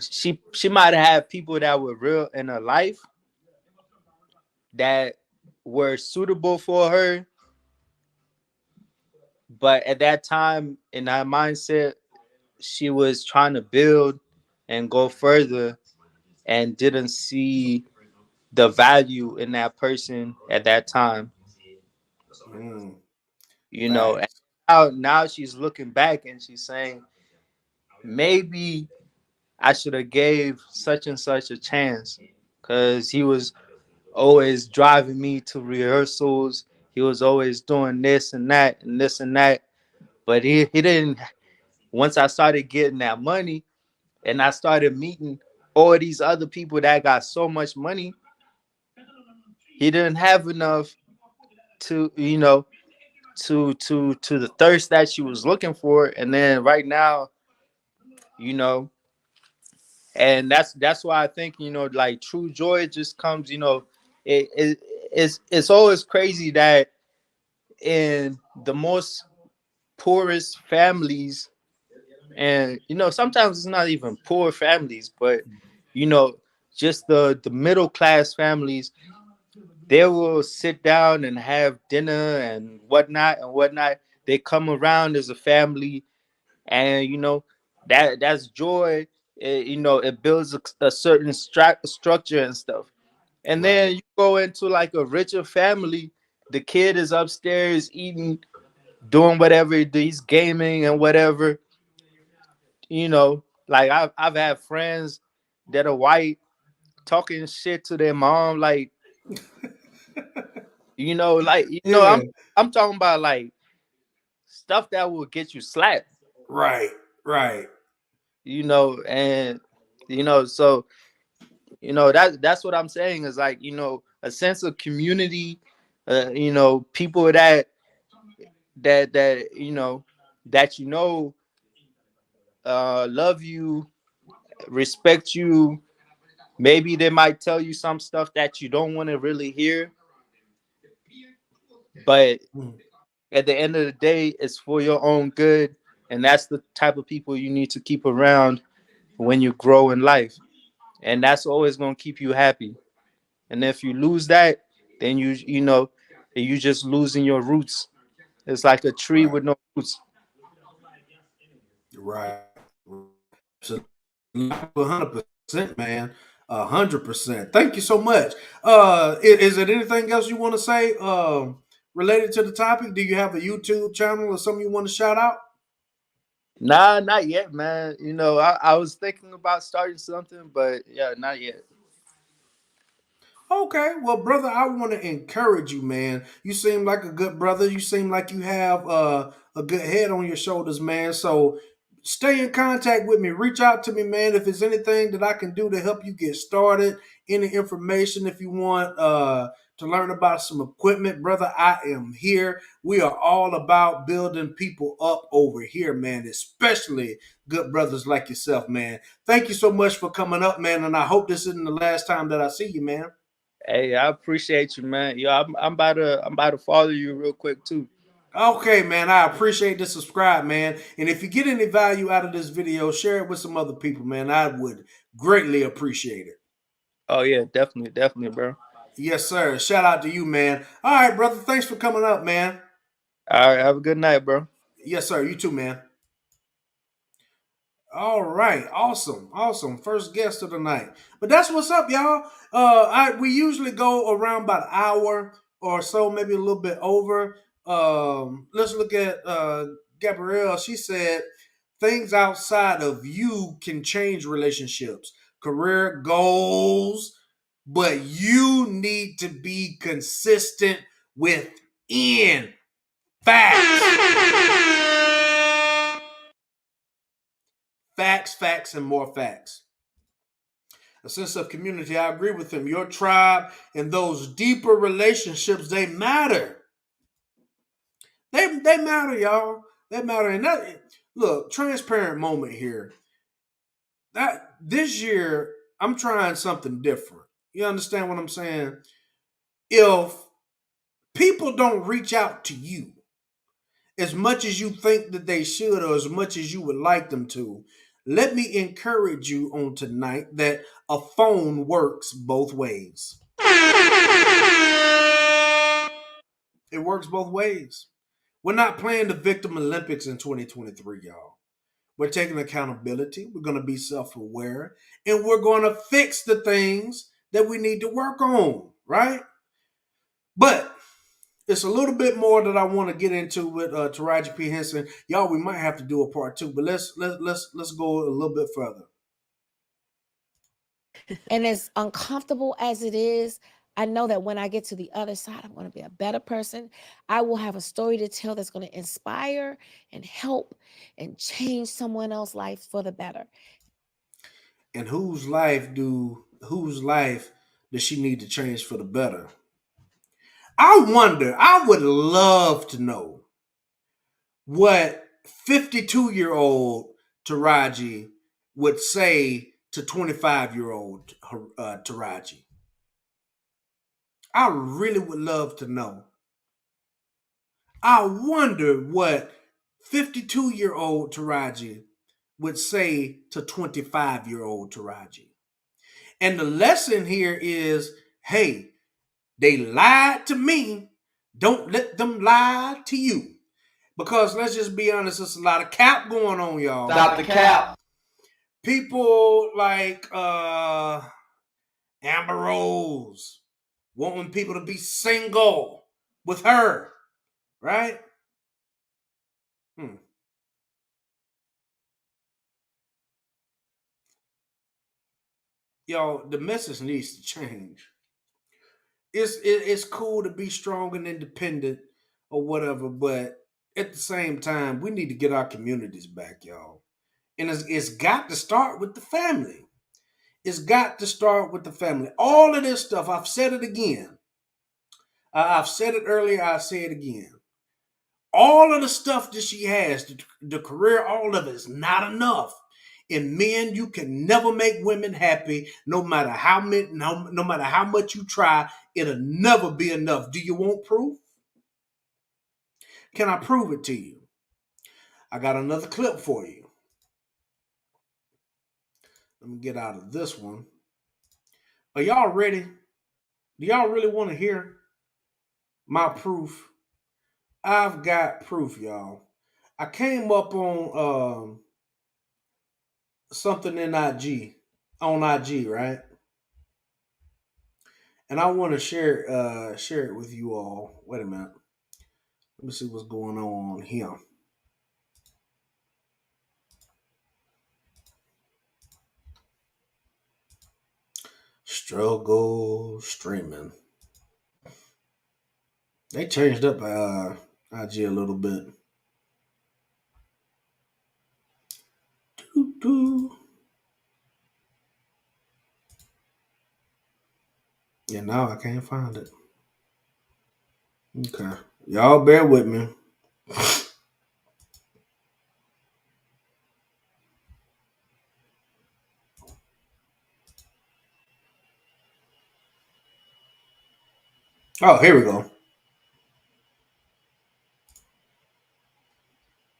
She might have had people that were real in her life that were suitable for her, but at that time in that mindset, she was trying to build and go further and didn't see the value in that person at that time. Mm, And facts. now she's looking back and she's saying maybe I should have gave such and such a chance because he was always driving me to rehearsals. He was always doing this and that and this and that. But he didn't. Once I started getting that money and I started meeting all these other people that got so much money, he didn't have enough to to the thirst that she was looking for. And then right now, you know, and that's why I think like true joy just comes. It's always crazy that in the most poorest families, and sometimes it's not even poor families, but you know just the middle class families, they will sit down and have dinner and whatnot. They come around as a family, and that's joy. It builds a certain structure and stuff. And then Right. you go into like a richer family, the kid is upstairs eating, doing whatever, he's gaming and whatever. Like I've had friends that are white talking shit to their mom, like Yeah. I'm talking about like stuff that will get you slapped. Right. Right. And so that's what I'm saying is like a sense of community, people that that love you, respect you. Maybe they might tell you some stuff that you don't want to really hear, but Mm, at the end of the day, it's for your own good, and that's the type of people you need to keep around when you grow in life, and that's always going to keep you happy. And if you lose that, then you just losing your roots. It's like a tree right. with no roots. Right. So 100%, man. 100%. Thank you so much. Is it anything else you want to say related to the topic? Do you have a YouTube channel or something you want to shout out? Nah, not yet, man. I was thinking about starting something, but yeah, not yet. Okay, well, brother, I want to encourage you, man. You seem like a good brother. You seem like you have a good head on your shoulders, man. So stay in contact with me. Reach out to me, man. If there's anything that I can do to help you get started, any information, if you want to learn about some equipment, brother, I am here. We are all about building people up over here, man, especially good brothers like yourself, man. Thank you so much for coming up, man. And I hope this isn't the last time that I see you, man. Hey, I appreciate you, man. Yo, I'm about to follow you real quick too. Okay, man, I appreciate the subscribe, man. And if you get any value out of this video, share it with some other people, man. I would greatly appreciate it. Oh yeah, definitely, definitely, bro. Yes, sir. Shout out to you, man. All right, brother. Thanks for coming up, man. All right, have a good night, bro. Yes, sir. You too, man. All right, awesome, awesome. First guest of the night. But that's what's up, y'all. We usually go around about an hour or so, maybe a little bit over. Let's look at Gabrielle. She said things outside of you can change relationships, career goals, but you need to be consistent within. Facts. Facts, and more facts. A sense of community. I agree with him. Your tribe and those deeper relationships, they matter. They matter, y'all. They matter. And that, look, transparent moment here. That this year, I'm trying something different. You understand what I'm saying? If people don't reach out to you as much as you think that they should or as much as you would like them to, let me encourage you on tonight that a phone works both ways. It works both ways. We're not playing the Victim Olympics in 2023, y'all. We're taking accountability. We're going to be self-aware. And we're going to fix the things that we need to work on, right? But it's a little bit more that I want to get into with Taraji P. Henson. Y'all, we might have to do a part 2, but let's go a little bit further. And as uncomfortable as it is, I know that when I get to the other side, I'm going to be a better person. I will have a story to tell that's going to inspire and help and change someone else's life for the better. And whose life does she need to change for the better? I wonder, I would love to know what 52-year-old Taraji would say to 25-year-old Taraji. I really would love to know. I wonder what 52-year-old Taraji would say to 25-year-old Taraji. And the lesson here is, hey, they lied to me. Don't let them lie to you. Because let's just be honest, there's a lot of cap going on, y'all. Stop the cap. People like Amber Rose wanting people to be single with her, right? Y'all, the message needs to change. It's cool to be strong and independent or whatever, but at the same time, we need to get our communities back, y'all. And it's got to start with the family. It's got to start with the family. All of this stuff, I've said it again. I've said it earlier, I'll say it again. All of the stuff that she has, the career, all of it is not enough. And men, you can never make women happy, no matter how much you try. It'll never be enough. Do you want proof? Can I prove it to you? I got another clip for you. Let me get out of this one. Are y'all ready? Do y'all really want to hear my proof? I've got proof, y'all. I came up on something in IG, right? And I want to share it with you all. Wait a minute. Let me see what's going on here. Struggle streaming. They changed up IG a little bit. Doo-doo. Yeah, now I can't find it. Okay. Y'all bear with me. Oh, here we go.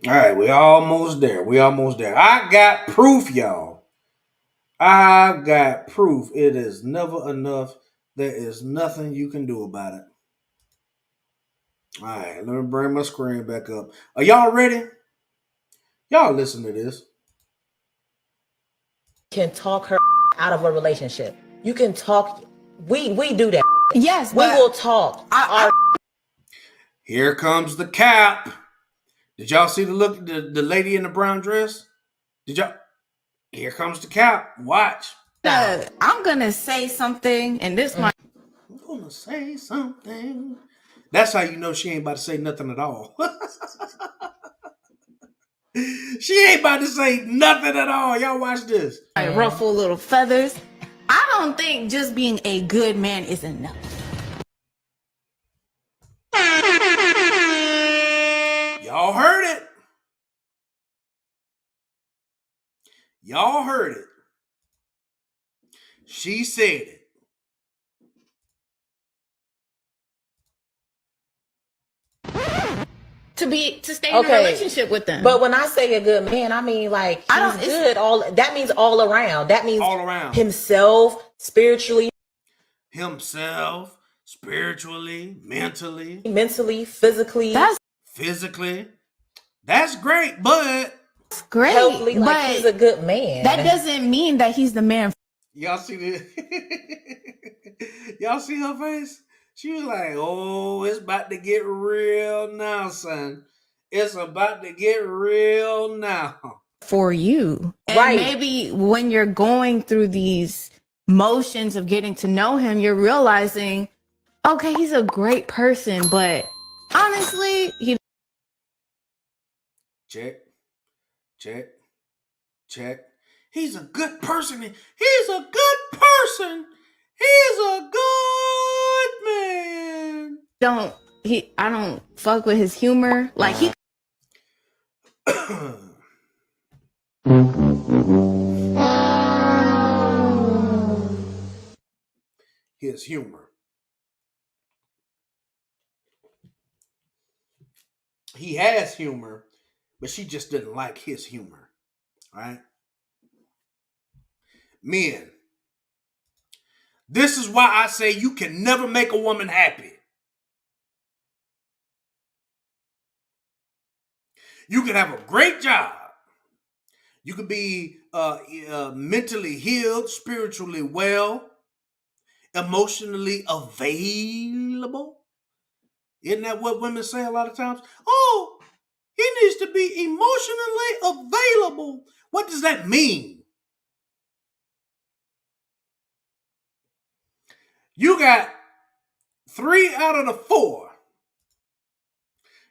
All right, we almost there. I got proof, y'all. I've got proof. It is never enough. There is nothing you can do about it. All right, let me bring my screen back up. Are y'all ready? Y'all listen to this. Can talk her out of a relationship. You can talk. We do that. Yes, we will talk. Here comes the cap. Did y'all see the lady in the brown dress? Did y'all? Here comes the cap. Watch. I'm gonna say something, and this might. I'm gonna say something. That's how you know she ain't about to say nothing at all. She ain't about to say nothing at all. Y'all watch this. Ruffle little feathers. I don't think just being a good man is enough. Y'all heard it. Y'all heard it. She said it. To stay in a relationship with them. But when I say a good man, I mean like he's good. That means all around. That means all around. Himself, spiritually, mentally, physically. Physically. That's great, but That's great. Healthily, like he's a good man. That doesn't mean that he's the man. Y'all see this? Y'all see her face? She was like, oh, it's about to get real now, son. It's about to get real now. For you. And maybe when you're going through these motions of getting to know him, you're realizing, okay, he's a great person, but honestly, he... Check. He's a good person. He's a good person. He's a good man. I don't fuck with his humor. Like he his humor. He has humor, but she just didn't like his humor. Right? Men, this is why I say you can never make a woman happy. You can have a great job. You could be mentally healed, spiritually well, emotionally available. Isn't that what women say a lot of times? Oh, he needs to be emotionally available. What does that mean? You got 3 out of the 4.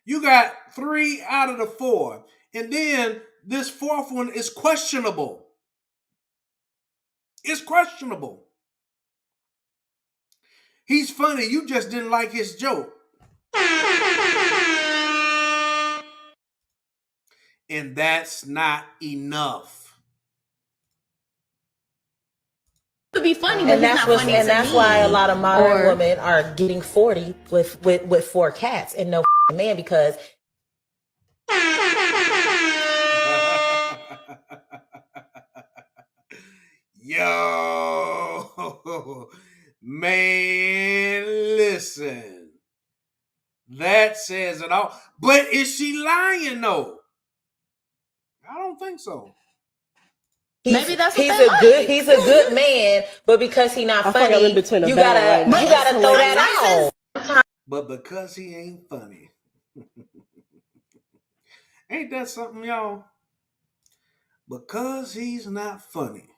You got 3 out of the 4. And then this 4th one is questionable. It's questionable. He's funny. You just didn't like his joke. And that's not enough. to be funny, but and he's not funny. And that's why a lot of modern women are getting 40 with 4 cats and no man because Yo, man, listen. That says it all. But is she lying though? I don't think so. Maybe that's what he's a good man, but because he's not funny, you gotta throw that out. But because he ain't funny. Ain't that something, y'all? Because he's not funny,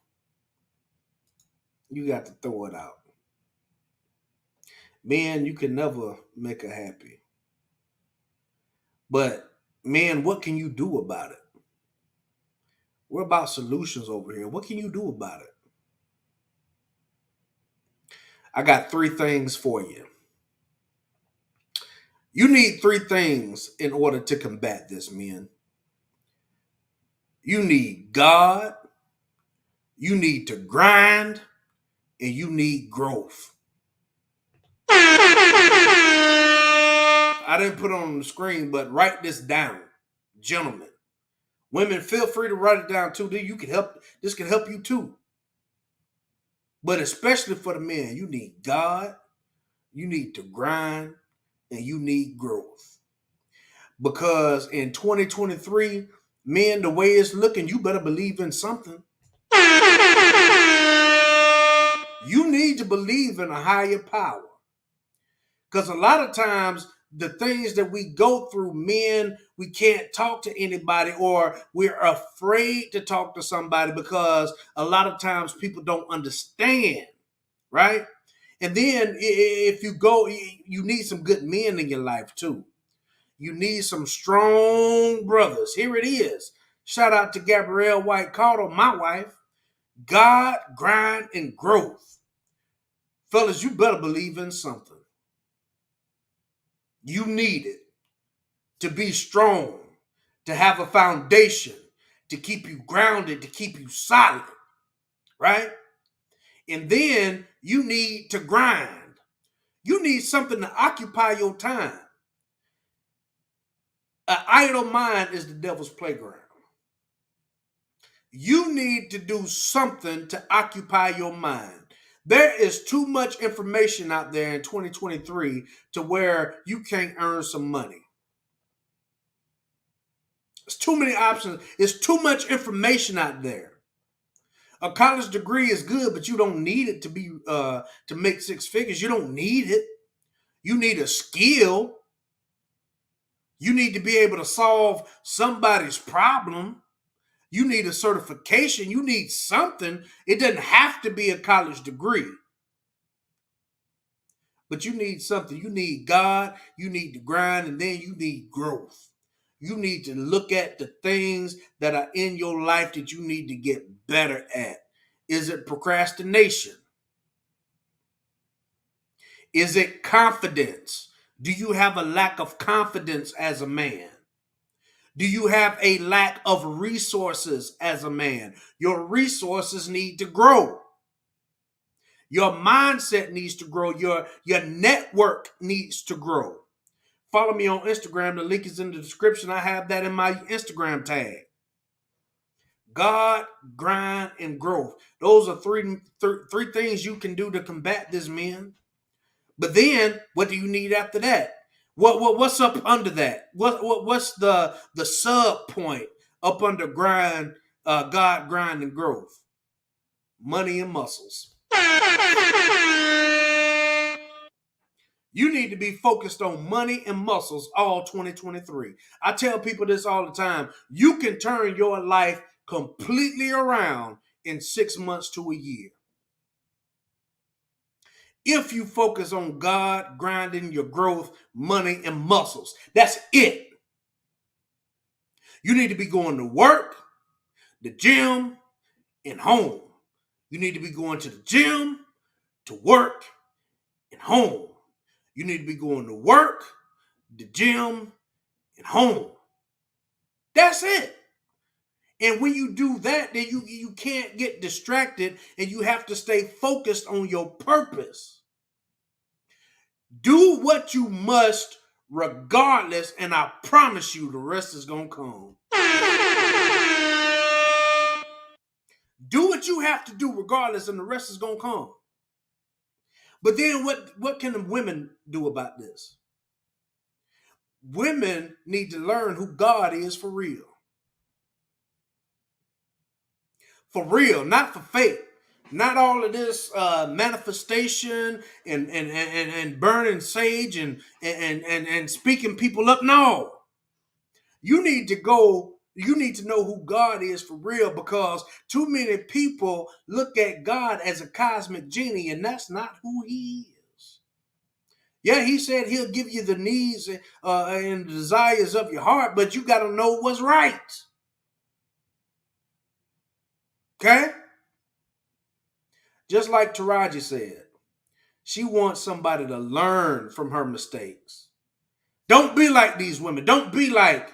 you got to throw it out. Men, you can never make her happy. But man, what can you do about it? We're about solutions over here. What can you do about it? I got 3 things for you. You need 3 things in order to combat this, men. You need God, you need to grind, and you need growth. I didn't put it on the screen, but write this down, gentlemen. Women, feel free to write it down too. This can help you too. But especially for the men, you need God, you need to grind, and you need growth. Because in 2023, men, the way it's looking, you better believe in something. You need to believe in a higher power. Because a lot of times, the things that we go through, men, we can't talk to anybody or we're afraid to talk to somebody because a lot of times people don't understand, right? And then if you go, you need some good men in your life too. You need some strong brothers. Here it is. Shout out to Gabrielle White Caudle, my wife. God, grind, and growth. Fellas, you better believe in something. You need it to be strong, to have a foundation, to keep you grounded, to keep you solid, right? And then you need to grind. You need something to occupy your time. An idle mind is the devil's playground. You need to do something to occupy your mind. There is too much information out there in 2023 to where you can't earn some money. There's too many options. There's too much information out there. A college degree is good, but you don't need it to be to make six figures. You don't need it. You need a skill. You need to be able to solve somebody's problem. You need a certification. You need something. It doesn't have to be a college degree. But you need something. You need God. You need to grind, and then you need growth. You need to look at the things that are in your life that you need to get better at. Is it procrastination? Is it confidence? Do you have a lack of confidence as a man? Do you have a lack of resources as a man? Your resources need to grow. Your mindset needs to grow. Your network needs to grow. Follow me on Instagram. The link is in the description. I have that in my Instagram tag. God, grind, and growth. Those are three things you can do to combat this, men. But then, what do you need after that? What's up under that? What's the sub point up under grind, God, grind, and growth? Money and muscles. You need to be focused on money and muscles all 2023. I tell people this all the time. You can turn your life completely around in 6 months to a year. If you focus on God, grinding your growth, money, and muscles. That's it. You need to be going to work, the gym, and home. You need to be going to the gym, to work, and home. You need to be going to work, the gym, and home. That's it. And when you do that, then you can't get distracted, and you have to stay focused on your purpose. Do what you must regardless, and I promise you the rest is going to come. Do what you have to do regardless, and the rest is going to come. But then what can the women do about this? Women need to learn who God is for real. For real, not for fake. Not all of this manifestation and burning sage and speaking people up. No. You need to know who God is for real, because too many people look at God as a cosmic genie, and that's not who he is. Yeah, he said he'll give you the needs and the desires of your heart, but you got to know what's right. Okay? Just like Taraji said, she wants somebody to learn from her mistakes. Don't be like these women. Don't be like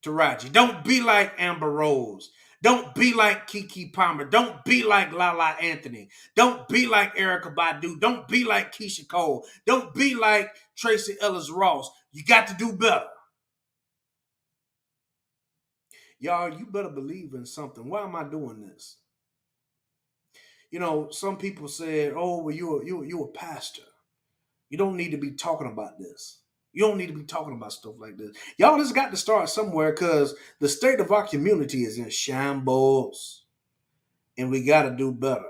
Taraji. Don't be like Amber Rose. Don't be like Kiki Palmer. Don't be like Lala Anthony. Don't be like Erykah Badu. Don't be like Keisha Cole. Don't be like Tracy Ellis Ross. You got to do better. Y'all, you better believe in something. Why am I doing this? You know, some people said, oh, well, you're a pastor. You don't need to be talking about this. You don't need to be talking about stuff like this. Y'all just got to start somewhere, because the state of our community is in shambles. And we got to do better.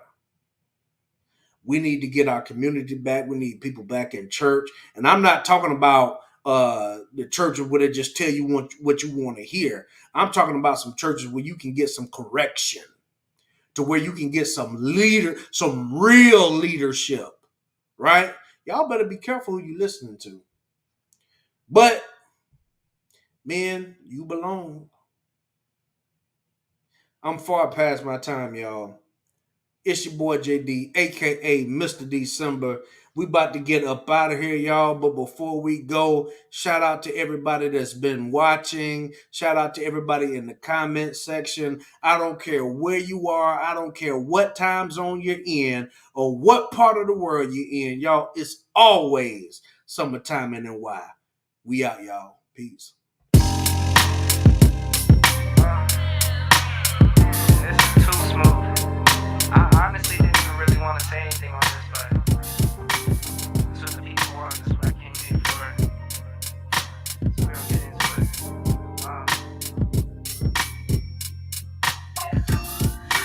We need to get our community back. We need people back in church. And I'm not talking about the churches where they just tell you what you want to hear. I'm talking about some churches where you can get some correction, to where you can get some real leadership. right? Y'all better be careful who you listening to. But, men, you belong. I'm far past my time, y'all. It's your boy JD, aka Mr. December. We about to get up out of here, y'all. But before we go, shout out to everybody that's been watching. Shout out to everybody in the comment section. I don't care where you are. I don't care what time zone you're in or what part of the world you're in. Y'all, it's always summertime in NY. We out, y'all. Peace. This is too smooth. I honestly didn't even really want to say anything on this, but this was the people one. This is what I came here for. So we'll get into it.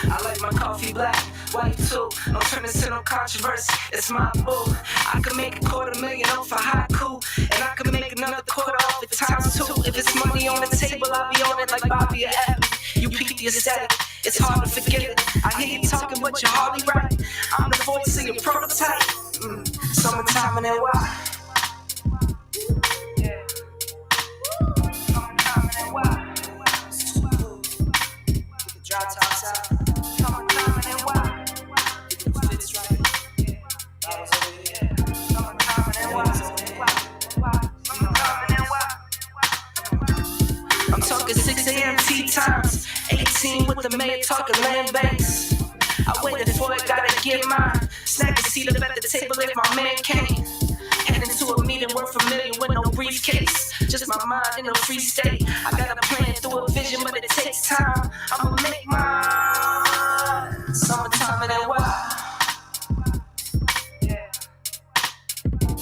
I like my coffee black, white too. No turn this to no controversy. It's my boo. I could make $250,000 off a haiku, and I could make another quarter off at times two. If it's money on the table, I'll be on it like Bobby or Abby. You peep the aesthetic. It's hard to forget it. I hear you talking, but you're hardly right. I'm the voice of your prototype. Summertime in NY. Yeah. Summertime in NY. Dry tops out. Summertime in NY. It fits right. That was over here. Summertime in NY. Summertime in NY. I'm talking 6 a.m. tea times. 18 with the mayor talking land banks. I waited for it, gotta get mine. Snag a seat up at the table if my man came. Heading to a meeting worth $1 million with no briefcase. Just my mind in a free state. I got a plan through a vision, but it takes time. I'ma make mine. Summertime in NY. Yeah.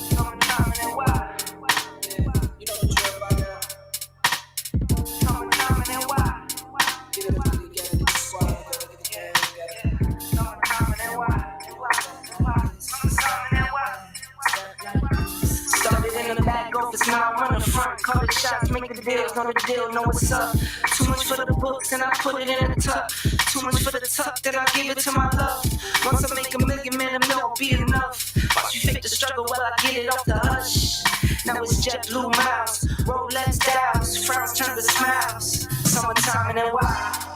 Summertime in NY. You know the drill by now. Summertime in NY. Get everything together, get the squad together, get the gang together. Summertime in NY. Summertime in NY. Started in the back office, now I run the front. Call the shots, make the deals, know the deal, know what's up. Too much for the books, and I put it in the tuck. Too much for the tuck, then I give it to my love. Once I make $1 million, man, $1 million will be enough. Watch you fake the struggle while I get it off the hush. Now it's jet blue miles, Rolex dials, frowns turn to smiles. Summertime in NY.